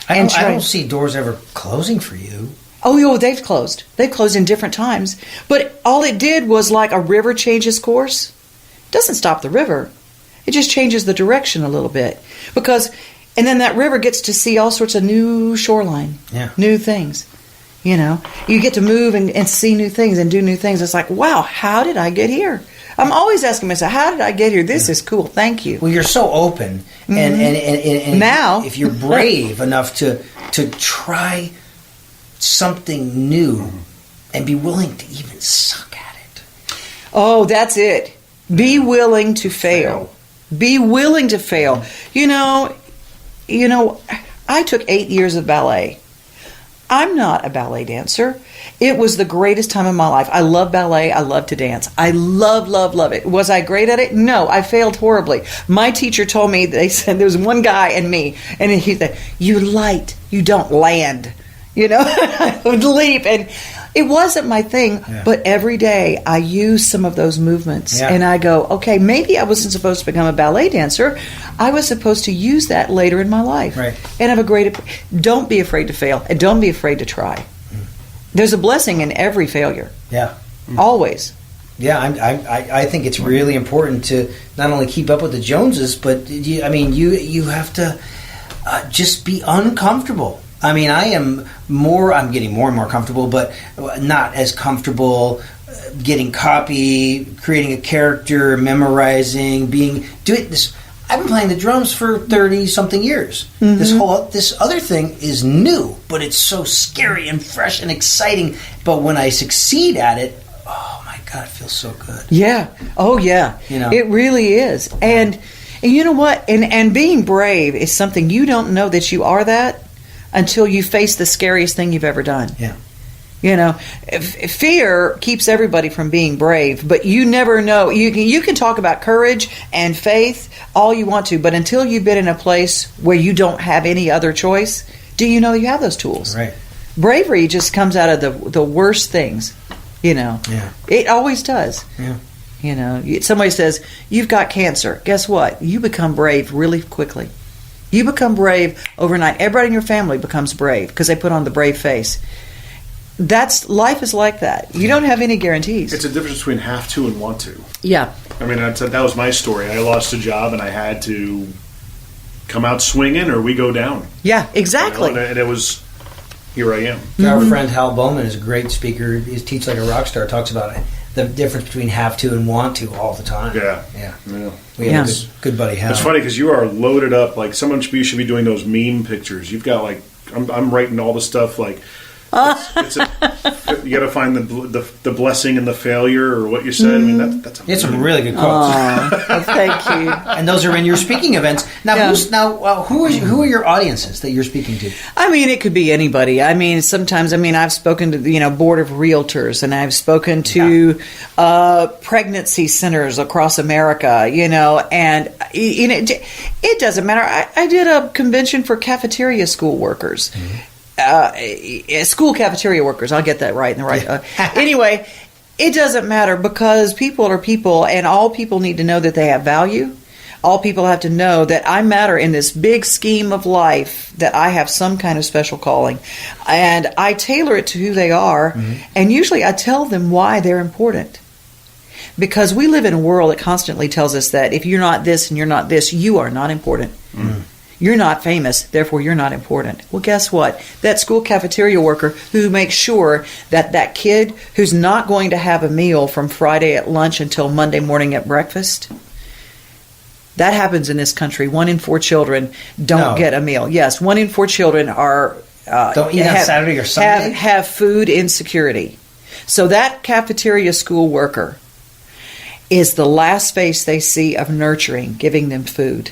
I don't see doors ever closing for you. Oh, they've closed. They've closed in different times. But all it did was like a river changes course. It doesn't stop the river. It just changes the direction a little bit. And then that river gets to see all sorts of new shoreline, new things. You get to move and see new things and do new things. It's like, wow, how did I get here? I'm always asking myself, how did I get here? This is cool. Thank you. Well, you're so open, and now, if you're brave enough to try something new and be willing to even suck at it. Oh, that's it. Be willing to fail. Be willing to fail. I took 8 years of ballet. I'm not a ballet dancer. It was the greatest time of my life. I love ballet. I love to dance. I love it. Was I great at it? No, I failed horribly. My teacher told me, they said there was one guy and me, and he said, you light, you don't land. I would leap, and it wasn't my thing, but every day I use some of those movements, and I go, okay, maybe I wasn't supposed to become a ballet dancer. I was supposed to use that later in my life. Right. And don't be afraid to fail, and don't be afraid to try. There's a blessing in every failure. Yeah. Always. Yeah, I think it's really important to not only keep up with the Joneses, but you have to just be uncomfortable. I mean, I'm getting more and more comfortable, but not as comfortable getting copy, creating a character, memorizing, doing this. I've been playing the drums for 30-something years. Mm-hmm. This other thing is new, but it's so scary and fresh and exciting. But when I succeed at it, oh my God, it feels so good. Yeah. Oh yeah. It really is. And you know what? And being brave is something you don't know that you are that until you face the scariest thing you've ever done. Yeah. Fear keeps everybody from being brave, but you never know. You can talk about courage and faith all you want to, but until you've been in a place where you don't have any other choice, do you know you have those tools? Right. Bravery just comes out of the worst things, Yeah. It always does. Yeah. Somebody says, you've got cancer. Guess what? You become brave really quickly. You become brave overnight. Everybody in your family becomes brave because they put on the brave face. Life is like that. You don't have any guarantees. It's a difference between have to and want to. Yeah. I mean, that was my story. I lost a job and I had to come out swinging or we go down. Yeah, exactly. And it was, here I am. Our friend Hal Bowman is a great speaker. He teaches like a rock star. Talks about the difference between have to and want to all the time. Yeah. We have a good buddy Hal. It's funny because you are loaded up. Like someone should be doing those meme pictures. You've got like I'm writing all the stuff like You got to find the blessing in the failure, or what you said. I mean, that's it's some really good quotes. Thank you. And those are in your speaking events. Now, who are your audiences that you're speaking to? I mean, it could be anybody. I mean, sometimes, I've spoken to board of realtors, and I've spoken to pregnancy centers across America. And it doesn't matter. I did a convention for cafeteria school workers. School cafeteria workers. I'll get that right. Anyway, it doesn't matter, because people are people, and all people need to know that they have value. All people have to know that I matter in this big scheme of life, that I have some kind of special calling. And I tailor it to who they are. And usually I tell them why they're important. Because we live in a world that constantly tells us that if you're not this and you're not this, you are not important. You're not famous, therefore you're not important. Well, guess what? That school cafeteria worker who makes sure that kid who's not going to have a meal from Friday at lunch until Monday morning at breakfast, that happens in this country. 1 in 4 children don't get a meal. Yes, 1 in 4 children are don't eat on Saturday or Sunday. Have food insecurity. So that cafeteria school worker is the last face they see of nurturing, giving them food.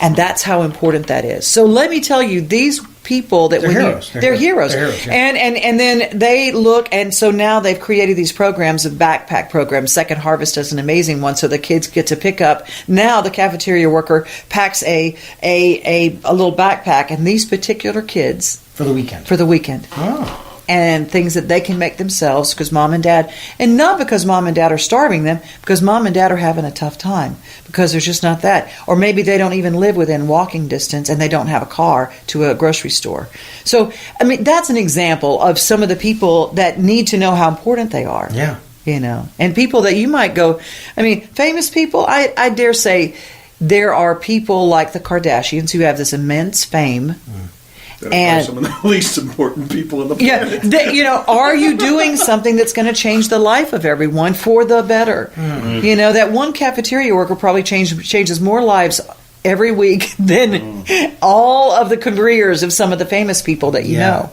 And that's how important that is. So let me tell you, these people that they're heroes. They're heroes. Yeah. And then they look, and so now they've created these programs, of backpack programs. Second Harvest does an amazing one, so the kids get to pick up. Now the cafeteria worker packs a little backpack, and these particular kids for the weekend. Oh. And things that they can make themselves, because mom and dad, and not because mom and dad are starving them, because mom and dad are having a tough time, because there's just not that. Or maybe they don't even live within walking distance and they don't have a car to a grocery store. So, that's an example of some of the people that need to know how important they are. Yeah. And people that you might go, famous people, I dare say there are people like the Kardashians who have this immense fame. And some of the least important people in the planet. Yeah, are you doing something that's going to change the life of everyone for the better? That one cafeteria worker probably changes more lives every week than all of the careers of some of the famous people that you know.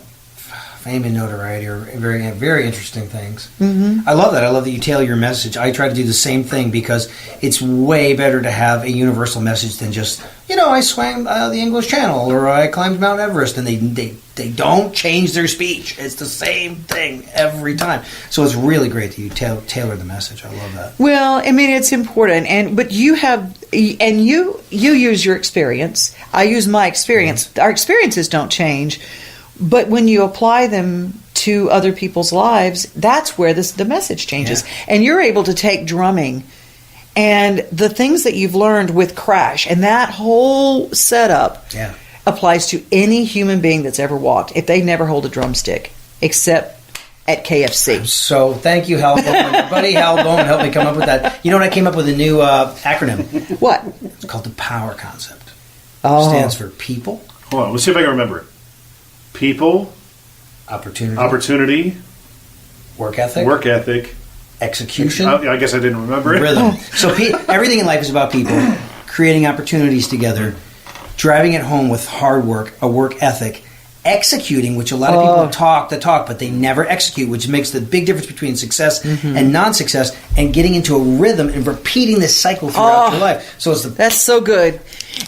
Fame and notoriety are very, very interesting things. I love that. I love that you tailor your message. I try to do the same thing, because it's way better to have a universal message than just, I swam the English Channel, or I climbed Mount Everest, and they don't change their speech. It's the same thing every time. So it's really great that you tailor the message. I love that. Well, it's important, but you have, and you use your experience. I use my experience. Our experiences don't change. But when you apply them to other people's lives, that's where the message changes. Yeah. And you're able to take drumming and the things that you've learned with Crash, and that whole setup applies to any human being that's ever walked, if they never hold a drumstick, except at KFC. So thank you, Hal Bowman. My buddy Hal Bowman helped me come up with that. You know what? I came up with a new acronym. What? It's called the POWER concept. Oh. It stands for people. Hold on. Let's see if I can remember it. People, opportunity, work ethic, execution. I guess I didn't remember it. Rhythm. So everything in life is about people, creating opportunities together, driving it home with hard work, a work ethic, executing, which a lot of people talk the talk, but they never execute, which makes the big difference between success and non-success, and getting into a rhythm and repeating this cycle throughout your life. So that's so good.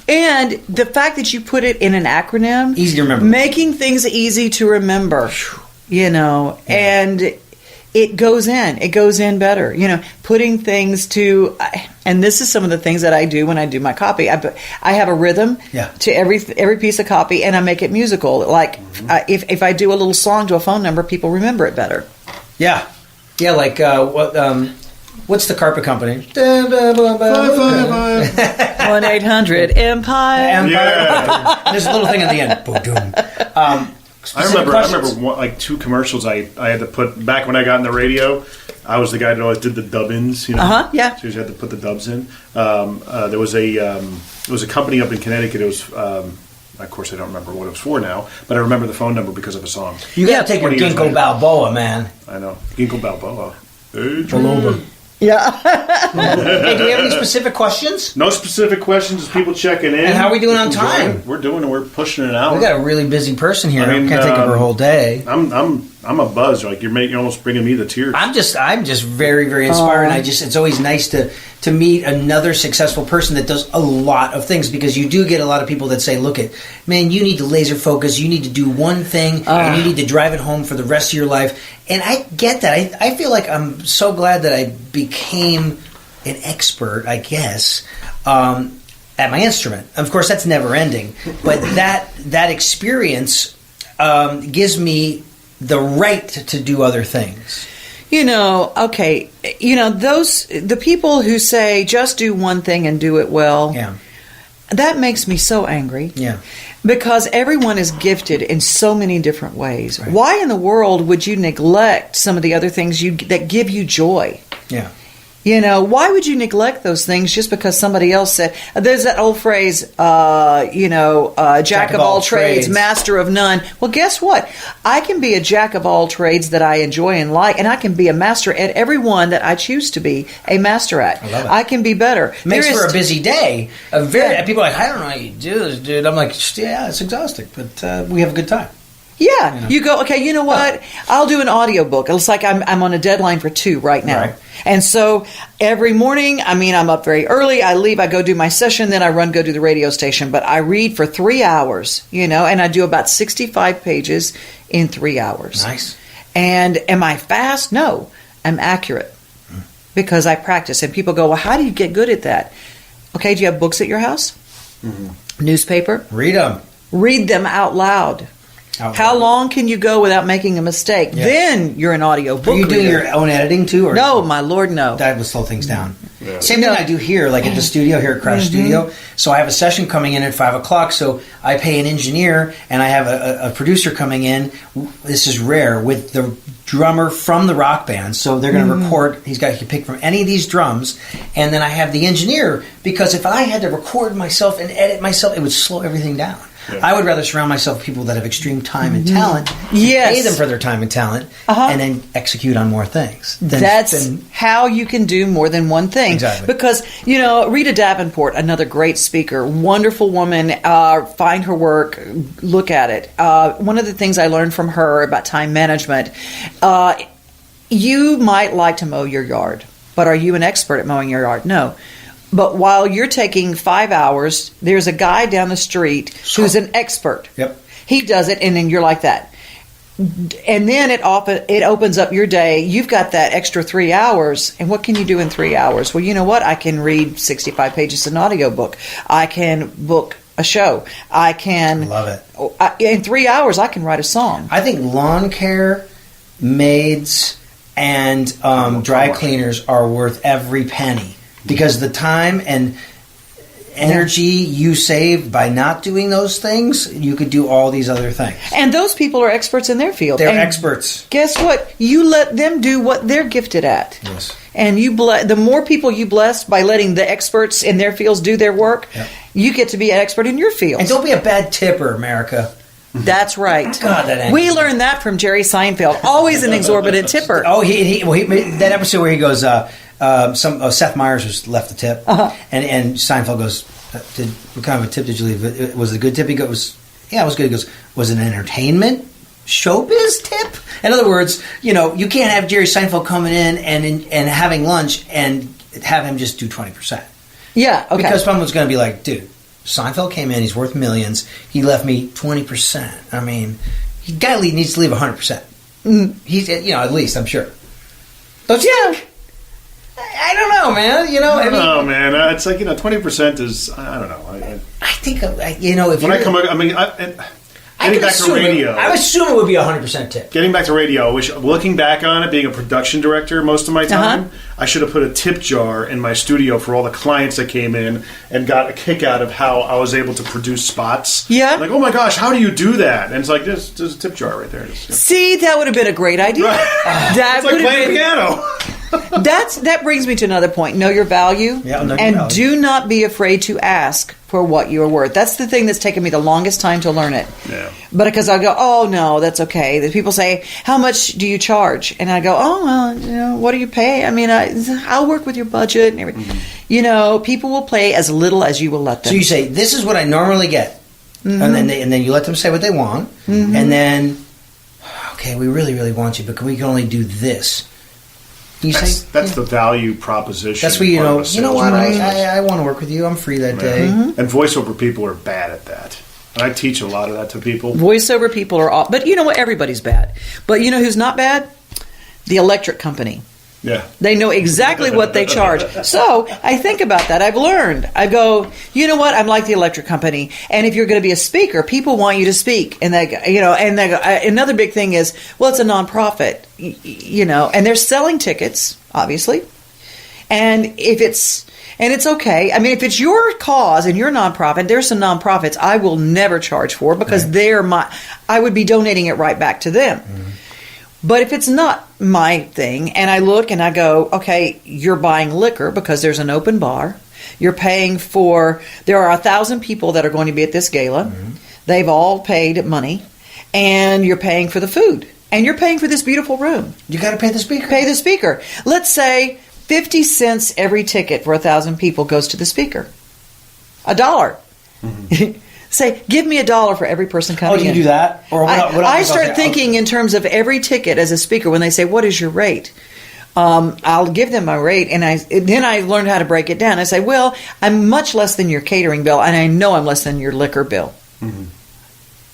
And the fact that you put it in an acronym, easy to remember, making things easy to remember, and it goes in better, putting things to, and this is some of the things that I do when I do my copy. I have a rhythm to every piece of copy, and I make it musical. Like if I do a little song to a phone number, people remember it better. Yeah, like what's the carpet company? 1-800-EMPIRE. Yeah. There's a little thing at the end. I remember like 2 commercials I had to put back when I got in the radio. I was the guy that always did the dub-ins, Yeah. So you had to put the dubs in. There was a company up in Connecticut. It was, of course, I don't remember what it was for now, but I remember the phone number because of a song. You got to take your Ginkgo Balboa, man. I know, Ginkgo Balboa. Yeah. Hey, do we have any specific questions? No specific questions. Just people checking in. And how are we doing on time? We're pushing an hour. We got a really busy person here. I can't take over a whole day. I'm a buzz. Like you're almost bringing me the tears. I'm just very, very inspired. And it's always nice to meet another successful person that does a lot of things, because you do get a lot of people that say, look man, you need to laser focus. You need to do one thing and you need to drive it home for the rest of your life. And I get that. I feel like I'm so glad that I became an expert, I guess, at my instrument. Of course, that's never ending. But that experience gives me the right to do other things. The people who say just do one thing and do it well, that makes me so angry. Yeah. Because everyone is gifted in so many different ways. Right. Why in the world would you neglect some of the other things that give you joy? Yeah. Why would you neglect those things just because somebody else said? There's that old phrase, jack of all trades, master of none. Well, guess what? I can be a jack of all trades that I enjoy and like, and I can be a master at every one that I choose to be a master at. I love it. I can be better. Makes for a busy day. People are like, I don't know how you do this, dude. I'm like, yeah, it's exhausting, but we have a good time. Yeah, you go, okay, you know what? I'll do an audiobook. It's like I'm on a deadline for 2 right now. Right. And so every morning, I'm up very early. I leave, I go do my session, then I go to the radio station. But I read for 3 hours, and I do about 65 pages in 3 hours. Nice. And am I fast? No, I'm accurate because I practice. And people go, well, how do you get good at that? Okay, do you have books at your house? Mm-hmm. Newspaper? Read them. Read them out loud. How long can you go without making a mistake? Yeah. Then you're an audio book reader. Are you doing reader. your own editing too? Or no, my Lord, no. That would slow things down. Yeah. Same thing I do here, like at the studio, here at Crash Studio. So I have a session coming in at 5 o'clock, so I pay an engineer, and I have a producer coming in. This is rare, with the drummer from the rock band. So they're going to record. He can pick from any of these drums. And then I have the engineer, because if I had to record myself and edit myself, it would slow everything down. Yeah. I would rather surround myself with people that have extreme time and talent, pay them for their time and talent, and then execute on more things. That's how you can do more than one thing. Exactly. Because, Rita Davenport, another great speaker, wonderful woman, find her work, look at it. One of the things I learned from her about time management, you might like to mow your yard, but are you an expert at mowing your yard? No. But while you're taking 5 hours, there's a guy down the street who's an expert. Yep. He does it, and then you're like that. And then it opens up your day. You've got that extra 3 hours, and what can you do in 3 hours? Well, you know what? I can read 65 pages of an audiobook. I can book a show. I can... Love it. In 3 hours, I can write a song. I think lawn care, maids, and dry cleaners are worth every penny. Because the time and energy you save by not doing those things, you could do all these other things. And those people are experts in their field. They're experts. Guess what? You let them do what they're gifted at. Yes. And the more people you bless by letting the experts in their fields do their work, you get to be an expert in your field. And don't be a bad tipper, America. That's right. God, we learned that from Jerry Seinfeld. Always an exorbitant tipper. Oh, he that episode where he goes... Seth Meyers was left the tip, and Seinfeld goes, "What kind of a tip did you leave? Was it a good tip?" He goes, "Yeah, it was good." He goes, "Was it an entertainment showbiz tip?" In other words, you can't have Jerry Seinfeld coming in and having lunch and have him just do 20%. Yeah, okay. Because someone's going to be like, "Dude, Seinfeld came in. He's worth millions. He left me 20%. I mean, he needs to leave 100%. He's at least I'm sure." Don't you? I don't know, man. I don't know, man. It's like 20% is. I don't know. I think if when I come, getting back to radio, I would assume it would be 100% tip. Getting back to radio, looking back on it, being a production director most of my time, I should have put a tip jar in my studio for all the clients that came in and got a kick out of how I was able to produce spots. Yeah. Like, oh my gosh, how do you do that? And it's like, there's a tip jar right there. See, that would have been a great idea. Right. That it's like playing piano. that brings me to another point. Know your value, and do not be afraid to ask for what you are worth. That's the thing that's taken me the longest time to learn it. Yeah. But because I go, oh no, that's okay. The people say, how much do you charge? And I go, oh well, what do you pay? I mean, I'll work with your budget and everything. Mm-hmm. People will pay as little as you will let them. So you say, this is what I normally get, mm-hmm. and then you let them say what they want, mm-hmm. and then, okay, we really, really want you, but we can only do this. That's the value proposition. That's where you know what, I want to work with you. I'm free that day. Mm-hmm. And voiceover people are bad at that. And I teach a lot of that to people. Voiceover people are all, but you know what? Everybody's bad. But you know who's not bad? The electric company. Yeah. They know exactly what they charge. So I think about that. I've learned. I go, you know what? I'm like the electric company. And if you're going to be a speaker, people want you to speak. And they go, another big thing is, well, it's a nonprofit, and they're selling tickets, obviously. And it's okay. I mean, if it's your cause and your nonprofit, there's some nonprofits I will never charge for because I would be donating it right back to them. Mm-hmm. But if it's not my thing, and I look and I go, okay, you're buying liquor because there's an open bar. You're paying there are 1,000 people that are going to be at this gala. Mm-hmm. They've all paid money. And you're paying for the food. And you're paying for this beautiful room. You got to pay the speaker. Pay the speaker. Let's say 50 cents every ticket for 1,000 people goes to the speaker. $1. Mm-hmm. Say, give me $1 for every person coming in. Oh, you do that? Or I start thinking in terms of every ticket as a speaker. When they say, what is your rate? I'll give them my rate, and then I learned how to break it down. I say, well, I'm much less than your catering bill, and I know I'm less than your liquor bill. Mm-hmm.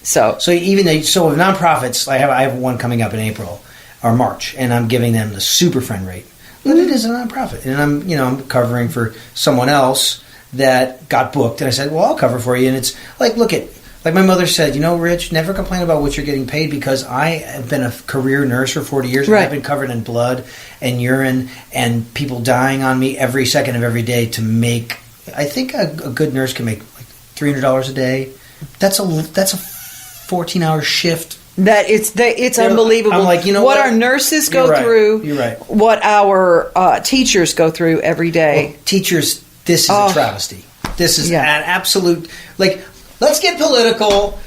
So with nonprofits, I have one coming up in April or March, and I'm giving them the Super Friend rate. But it is a nonprofit, and I'm covering for someone else that got booked, and I said, well, I'll cover for you. And it's like my mother said, Rich, never complain about what you're getting paid, because I have been a career nurse for 40 years. Right. And I've been covered in blood and urine and people dying on me every second of every day to make, I think a good nurse can make like $300 a day. That's a 14-hour shift. It's unbelievable. I'm like, what our nurses go through, you're right. What our teachers go through every day. Well, teachers, this is a travesty. This is an absolute, let's get political.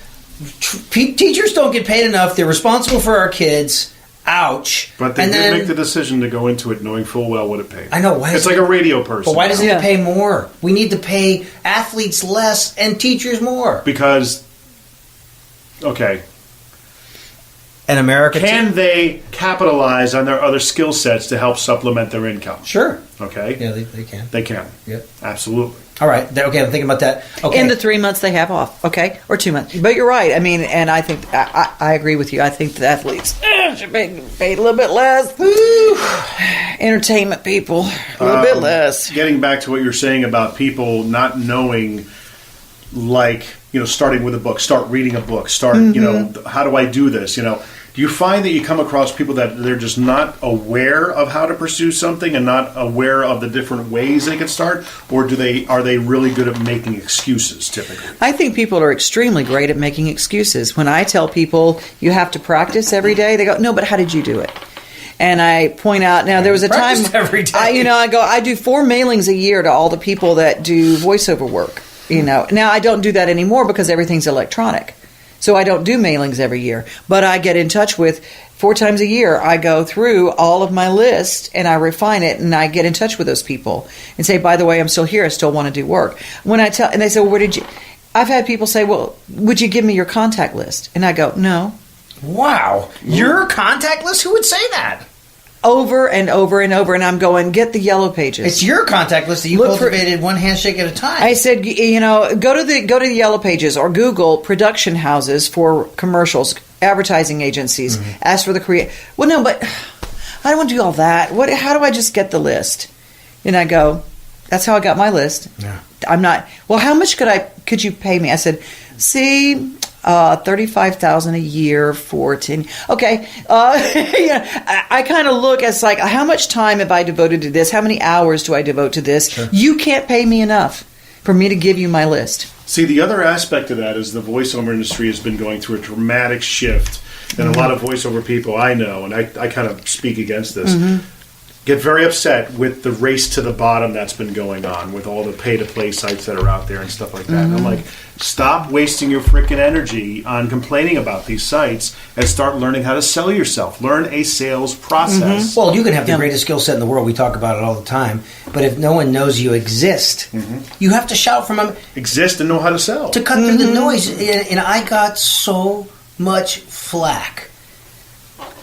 Teachers don't get paid enough. They're responsible for our kids. Ouch. But they did make the decision to go into it knowing full well what it paid. I know. Why it's like a radio person. But why doesn't it pay more? We need to pay athletes less and teachers more. Because, okay. In America, can they capitalize on their other skill sets to help supplement their income? Sure. Okay. Yeah, they can. They can. Yep. Absolutely. All right. Okay, I'm thinking about that. Okay. In the 3 months they have off, okay? Or 2 months. But you're right. I mean, and I think, I agree with you. I think the athletes should be paid a little bit less. Entertainment people, a little bit less. Getting back to what you're saying about people not knowing, starting with a book, start reading a book, how do I do this, Do you find that you come across people that they're just not aware of how to pursue something and not aware of the different ways they can start? Or are they really good at making excuses typically? I think people are extremely great at making excuses. When I tell people you have to practice every day, they go, no, but how did you do it? And I point out, now there was a time, every day. I do 4 mailings a year to all the people that do voiceover work. Now I don't do that anymore because everything's electronic. So I don't do mailings every year, but I get in touch with 4 times a year. I go through all of my list and I refine it, and I get in touch with those people and say, by the way, I'm still here. I still want to do work. And they say, well, where did you? I've had people say, well, would you give me your contact list? And I go, no. Wow, your contact list? Who would say that? Over and over and over, and I'm going, get the yellow pages. It's your contact list that you cultivated one handshake at a time. I said, go to the yellow pages or Google production houses for commercials, advertising agencies. Mm-hmm. Ask for the create. Well, no, but I don't want to do all that. How do I just get the list? And I go, that's how I got my list. Yeah. I'm not. Well, how much could you pay me? I said, see. $35,000 a year for 10. Okay. I kind of look as like, how much time have I devoted to this? How many hours do I devote to this? Sure. You can't pay me enough for me to give you my list. See, the other aspect of that is the voiceover industry has been going through a dramatic shift. And a lot of voiceover people I know, and I kind of speak against this, get very upset with the race to the bottom that's been going on with all the pay-to-play sites that are out there and stuff like that. And I'm like, stop wasting your freaking energy on complaining about these sites and start learning how to sell yourself. Learn a sales process. Well, you can have the greatest skill set in the world. We talk about it all the time. But if no one knows you exist, you have to shout from them. Exist and know how to sell. To cut through the noise. And I got so much flack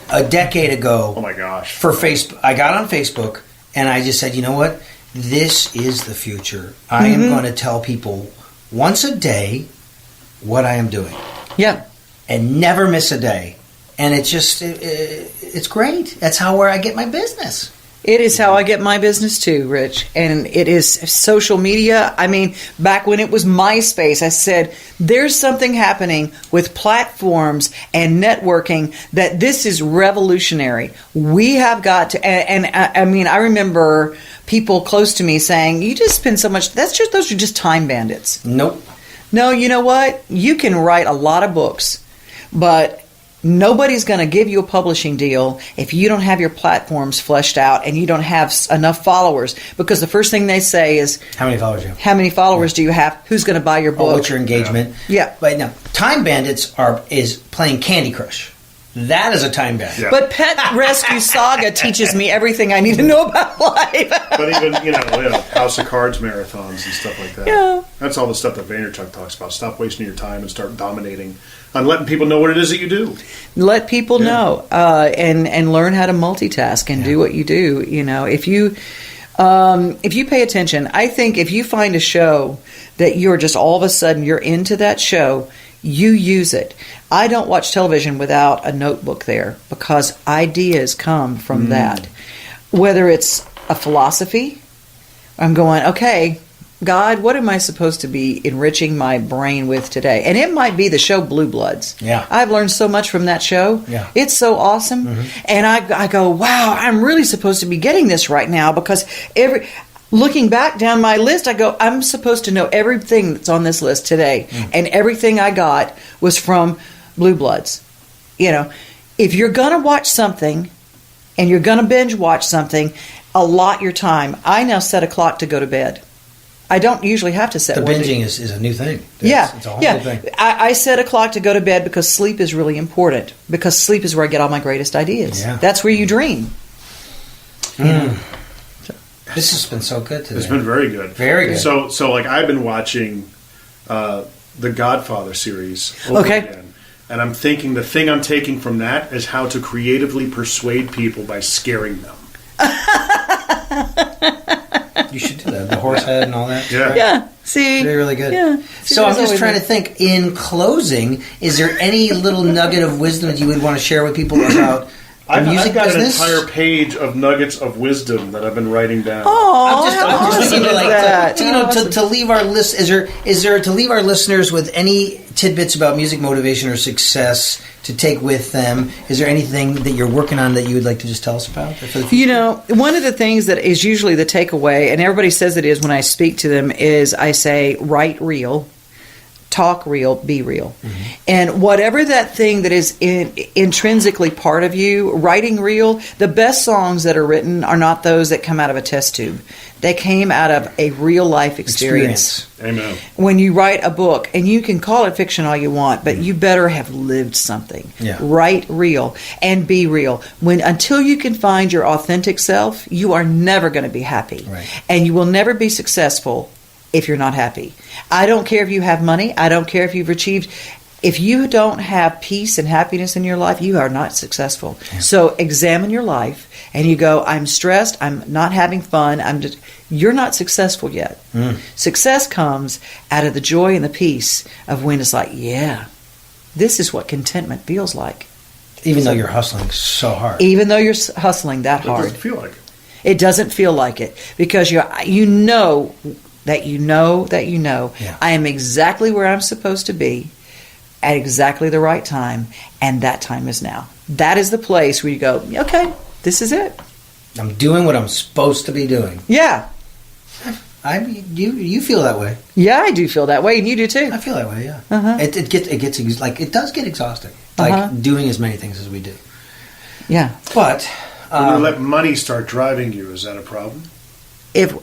a decade ago. Oh my gosh. For Facebook. I got on Facebook and I just said, you know what? This is the future. I am going to tell people once a day what I am doing. Yeah. And never miss a day. And it's just, it's great. That's where I get my business. It is how I get my business too, Rich. And it is social media. I mean, back when it was MySpace, I said, there's something happening with platforms and networking that this is revolutionary. We have got to, and I mean, I remember people close to me saying, you just spend so much, those are just time bandits. Nope. No, you know what? You can write a lot of books, but nobody's going to give you a publishing deal if you don't have your platforms fleshed out and you don't have enough followers. Because the first thing they say is, how many followers do you have? How many followers do you have? Who's going to buy your book? What's your engagement? Yeah. But now, Time Bandits is playing Candy Crush. That is a time bandit. Yeah. But Pet Rescue Saga teaches me everything I need to know about life. But even, House of Cards marathons and stuff like that. Yeah. That's all the stuff that Vaynerchuk talks about. Stop wasting your time and start dominating on letting people know what it is that you do. Let people know and learn how to multitask and do what you do. If you pay attention, I think if you find a show that you're just all of a sudden you're into that show, you use it. I don't watch television without a notebook there because ideas come from that. Whether it's a philosophy, I'm going, okay, God, what am I supposed to be enriching my brain with today? And it might be the show Blue Bloods. Yeah. I've learned so much from that show. Yeah. It's so awesome. And I go, wow, I'm really supposed to be getting this right now because looking back down my list, I go, I'm supposed to know everything that's on this list today. And everything I got was from Blue Bloods. If you're going to watch something and you're going to binge watch something, allot your time. I now set a clock to go to bed. I don't usually have to set the one. Binging is a new thing. It's a whole new thing. I set a clock to go to bed because sleep is really important. Because sleep is where I get all my greatest ideas. Yeah. That's where you dream. This has been so good today. It's been very good. Very good. So I've been watching the Godfather series over again. And I'm thinking the thing I'm taking from that is how to creatively persuade people by scaring them. You should do that. The horse head and all that. Yeah. Yeah. See? Really, really good. Yeah. So I'm just trying to think, in closing, is there any little nugget of wisdom that you would want to share with people about the music I've got business? an entire page of nuggets of wisdom that I've been writing down. Oh, I'm just thinking, that. to leave our list. Is there to leave our listeners with any tidbits about music motivation or success to take with them? Is there anything that you're working on that you would like to just tell us about? One of the things that is usually the takeaway, and everybody says it is when I speak to them, is I say, write real, talk real, be real. And whatever that thing that is intrinsically part of you, writing real, the best songs that are written are not those that come out of a test tube. They came out of a real life experience. Amen. When you write a book, and you can call it fiction all you want, but you better have lived something. Yeah. Write real and be real. Until you can find your authentic self, you are never going to be happy. Right. And you will never be successful if you're not happy. I don't care if you have money. I don't care if you've achieved. If you don't have peace and happiness in your life, you are not successful. Yeah. So examine your life and you go, I'm stressed, I'm not having fun, you're not successful yet. Success comes out of the joy and the peace of when it's like, yeah, this is what contentment feels like. Even though you're hustling so hard. Even though you're hustling that hard. It doesn't feel like it. It doesn't feel like it because you know that you know Yeah. I am exactly where I'm supposed to be at exactly the right time, and that time is now. That is the place where you go, okay, this is it. I'm doing what I'm supposed to be doing. Yeah. You feel that way. Yeah, I do feel that way, and you do too. I feel that way, yeah. Uh-huh. It does get exhausting. Like doing as many things as we do. Yeah. But When you let money start driving you, is that a problem?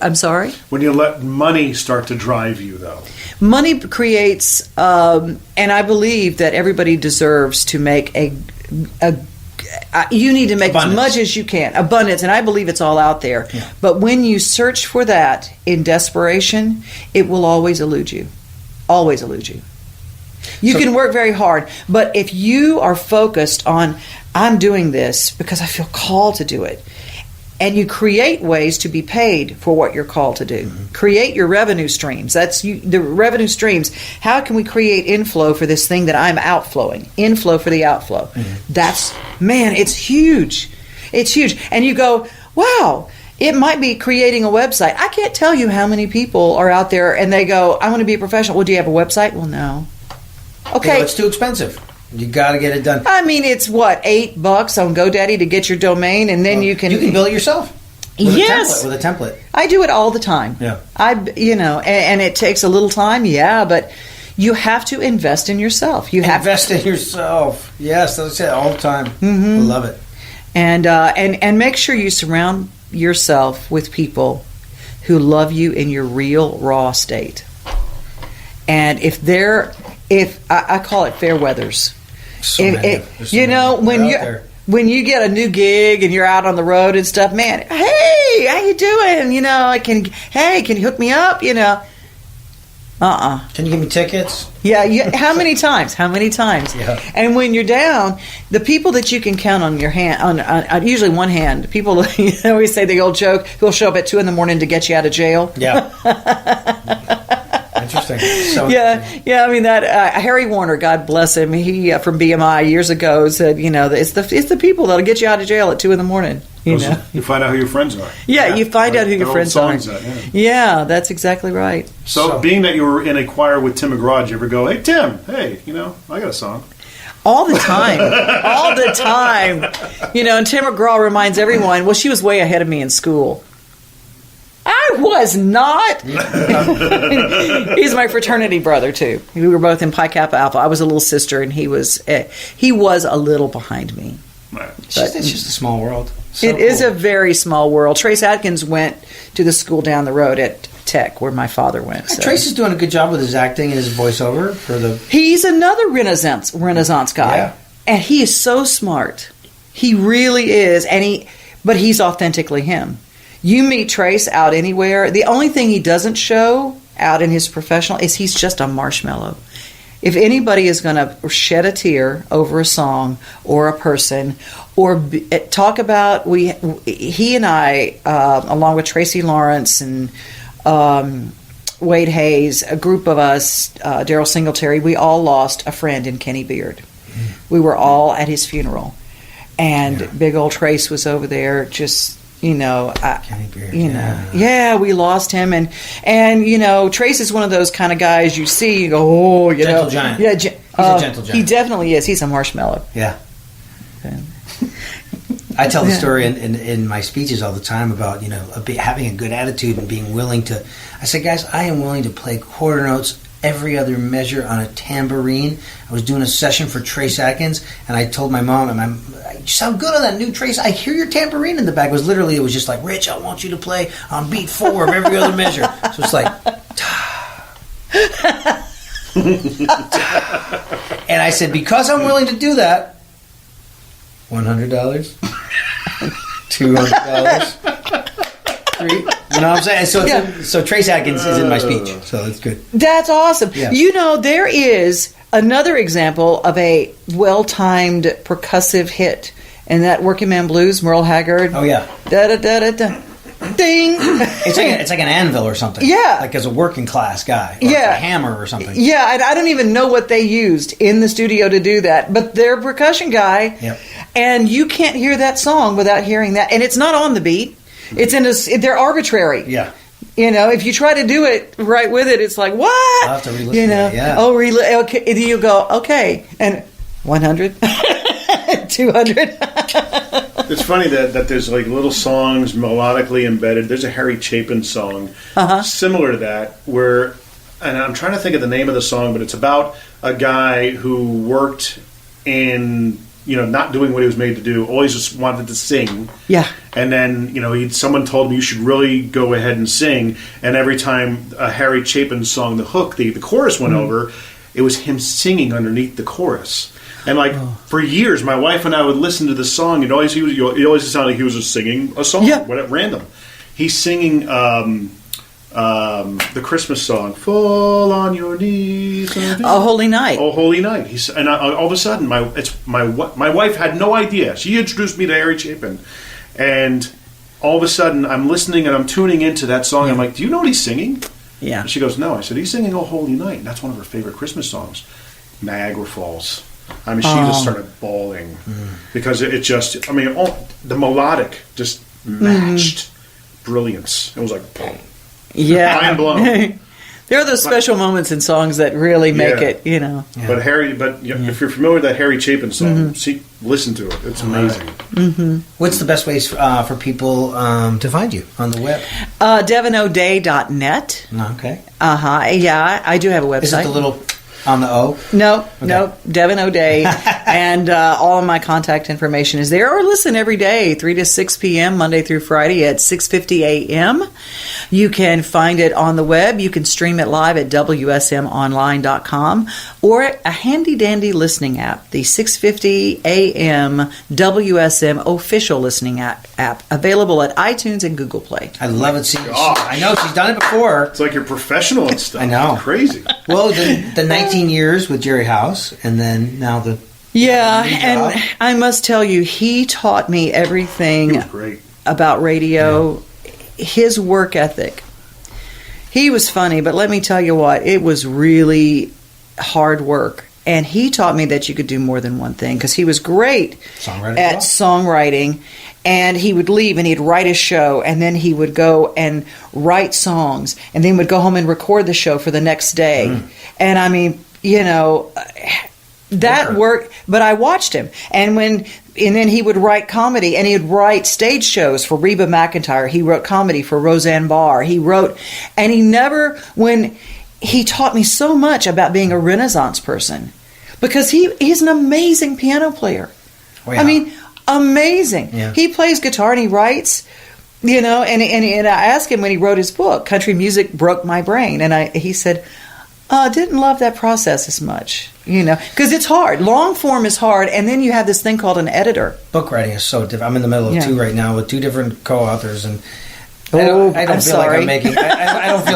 I'm sorry? When you let money start to drive you, though. Money creates, and I believe that everybody deserves to make you need to make abundance. As much as you can. Abundance, and I believe it's all out there. Yeah. But when you search for that in desperation, it will always elude you. Always elude you. You can work very hard, but if you are focused on, I'm doing this because I feel called to do it, and you create ways to be paid for what you're called to do. Mm-hmm. Create your revenue streams. The revenue streams. How can we create inflow for this thing that I'm outflowing? Inflow for the outflow. Mm-hmm. It's huge. It's huge. And you go, wow, it might be creating a website. I can't tell you how many people are out there and they go, I want to be a professional. Well, do you have a website? Well, no. Okay. It's too expensive. You got to get it done. I mean, it's what, $8 on GoDaddy to get your domain, and then you can build it yourself. With yes, with a template. I do it all the time. Yeah, and it takes a little time. Yeah, but you have to invest in yourself. You have invest in yourself. Yes, that's it all the time. Mm-hmm. I love it. And make sure you surround yourself with people who love you in your real raw state. And if I call it fair weathers. When you get a new gig and you're out on the road and stuff, man, hey, how you doing? Can you hook me up? Can you give me tickets? Yeah. How many times? Yeah. And when you're down, the people that you can count on your hand, on usually one hand, people always say the old joke, who'll show up at 2 a.m. to get you out of jail. Yeah. Interesting. I mean that Harry Warner, God bless him, he from BMI years ago said, it's the people that'll get you out of jail at 2 a.m. You find out who your friends are. Yeah, you find out who your friends are. Yeah, that's exactly right. So, being that you were in a choir with Tim McGraw, did you ever go, hey Tim, I got a song? All the time. All the time. And Tim McGraw reminds everyone, well, she was way ahead of me in school. I was not. He's my fraternity brother too. We were both in Pi Kappa Alpha. I was a little sister, and he was a little behind me. Right. It's just a small world. It is a very small world. Trace Adkins went to the school down the road at Tech, where my father went. So. Trace is doing a good job with his acting and his voiceover He's another Renaissance guy, yeah. And he is so smart. He really is, but he's authentically him. You meet Trace out anywhere, the only thing he doesn't show out in his professional is he's just a marshmallow. If anybody is going to shed a tear over a song or a person or talk about, he and I, along with Tracy Lawrence and Wade Hayes, a group of us, Daryl Singletary, we all lost a friend in Kenny Beard. We were all at his funeral. And big old Trace was over there just... Kenny Beard, we lost him, and Trace is one of those kind of guys you see, you go, gentle giant. Yeah, he's a gentle giant. He definitely is. He's a marshmallow. Yeah. I tell the story in my speeches all the time about having a good attitude and being willing to. I say, guys, I am willing to play quarter notes every other measure on a tambourine. I was doing a session for Trace Adkins, and I told my mom, you sound good on that new Trace. I hear your tambourine in the back. It was just like, Rich, I want you to play on beat 4 of every other measure. So it's like, and I said, because I'm willing to do that, $100, $200. You know what I'm saying? So Trace Adkins is in my speech, so that's good. That's awesome. Yeah. There is another example of a well-timed percussive hit, and that Working Man Blues, Merle Haggard. Oh yeah. Da da da da da. Ding. It's like an anvil or something. Yeah. Like as a working class guy. Or a hammer or something. Yeah, I don't even know what they used in the studio to do that, but they're a percussion guy. Yep. And you can't hear that song without hearing that, and it's not on the beat. It's they're arbitrary. Yeah. If you try to do it right with it, it's like, what? I'll have to re-listen to it, yeah. Okay. You go, okay. And 100, 200. It's funny that there's like little songs melodically embedded. There's a Harry Chapin song similar to that where, and I'm trying to think of the name of the song, but it's about a guy who worked in not doing what he was made to do, always just wanted to sing. Yeah. And then, someone told me you should really go ahead and sing. And every time Harry Chapin song, the hook, the chorus went over, it was him singing underneath the chorus. And for years, my wife and I would listen to the song. It always sounded like he was just singing a song, at random. He's singing the Christmas song, "Fall on Your Knees." Oh, Holy Night. Oh, Holy Night. All of a sudden, my wife had no idea. She introduced me to Harry Chapin, and all of a sudden, I'm listening and I'm tuning into that song. I'm like, "Do you know what he's singing?" Yeah. And she goes, "No." I said, "He's singing Oh Holy Night." And that's one of her favorite Christmas songs, Niagara Falls. I mean, she just started bawling because it just, the melodic just matched brilliance. It was like, boom. Yeah. Mind blown. There are those special moments in songs that really make it, Yeah. But if you're familiar with that Harry Chapin song, listen to it. It's amazing. Mm-hmm. What's the best ways for people to find you on the web? DevonO'Day.net. Okay. Yeah, I do have a website. Is it the little on the O? No, Devon O'Day. And all of my contact information is there. Or listen every day, 3 to 6 p.m., Monday through Friday at 6:50 a.m. You can find it on the web. You can stream it live at WSMOnline.com or a handy-dandy listening app, the 6:50 a.m. WSM official listening app, available at iTunes and Google Play. I love it. I know she's done it before. It's like you're professional and stuff. I know. It's crazy. Well, the 19 years with Jerry House, and then now the... Yeah, and I must tell you, he taught me everything about radio, his work ethic. He was funny, but let me tell you what, it was really hard work. And he taught me that you could do more than one thing, because he was great at songwriting. And he would leave and he'd write a show, and then he would go and write songs, and then would go home and record the show for the next day. And I mean, that worked. But I watched him, and then he would write comedy, and he would write stage shows for Reba McEntire. He wrote comedy for Roseanne Barr. He taught me so much about being a Renaissance person, because he's an amazing piano player. Wow. I mean, amazing. Yeah. He plays guitar and he writes, and I asked him when he wrote his book, Country Music Broke My Brain, and he said, I didn't love that process as much, because it's hard. Long form is hard, and then you have this thing called an editor. Book writing is so different. I'm in the middle of two right now with two different co-authors, and I don't feel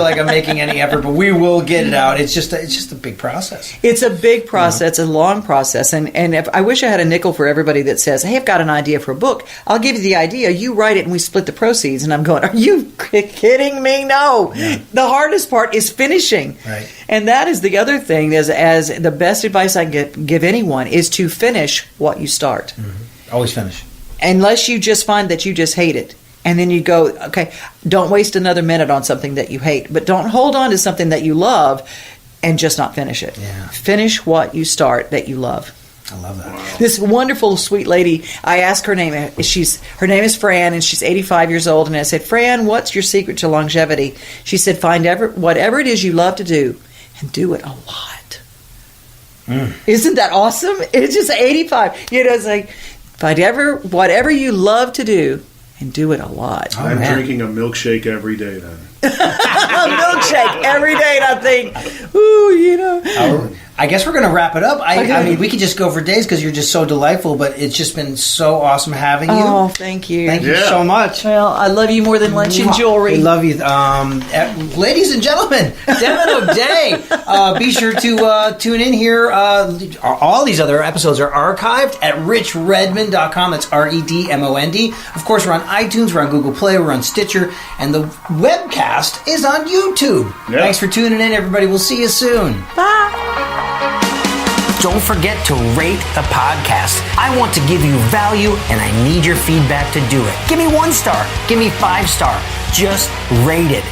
like I'm making any effort, but we will get it out. It's just a big process. It's a big process, it's a long process, and I wish I had a nickel for everybody that says, "Hey, I've got an idea for a book. I'll give you the idea. You write it, and we split the proceeds." And I'm going, "Are you kidding me? No." Yeah. The hardest part is finishing, right? And that is the other thing. As the best advice I can give anyone is to finish what you start. Mm-hmm. Always finish, unless you just find that you just hate it. And then you go, okay, don't waste another minute on something that you hate. But don't hold on to something that you love and just not finish it. Yeah. Finish what you start that you love. I love that. Wow. This wonderful, sweet lady, I asked her name. Her name is Fran, and she's 85 years old. And I said, "Fran, what's your secret to longevity?" She said, "Find whatever it is you love to do and do it a lot." Isn't that awesome? It's just 85. It's like, find whatever you love to do and do it a lot. I'm drinking a milkshake every day then. A milkshake every day, and I think, ooh, I guess we're going to wrap it up. I mean, we could just go for days because you're just so delightful, but it's just been so awesome having you. Oh, thank you. Thank you so much. Well, I love you more than lunch and jewelry. We love you. Ladies and gentlemen, Devon O'Day. Be sure to tune in here. All these other episodes are archived at richredmond.com. That's REDMOND. Of course, we're on iTunes, we're on Google Play, we're on Stitcher, and the webcast is on YouTube. Yeah. Thanks for tuning in, everybody. We'll see you soon. Bye. Don't forget to rate the podcast. I want to give you value, and I need your feedback to do it. Give me 1 star. Give me 5 star. Just rate it.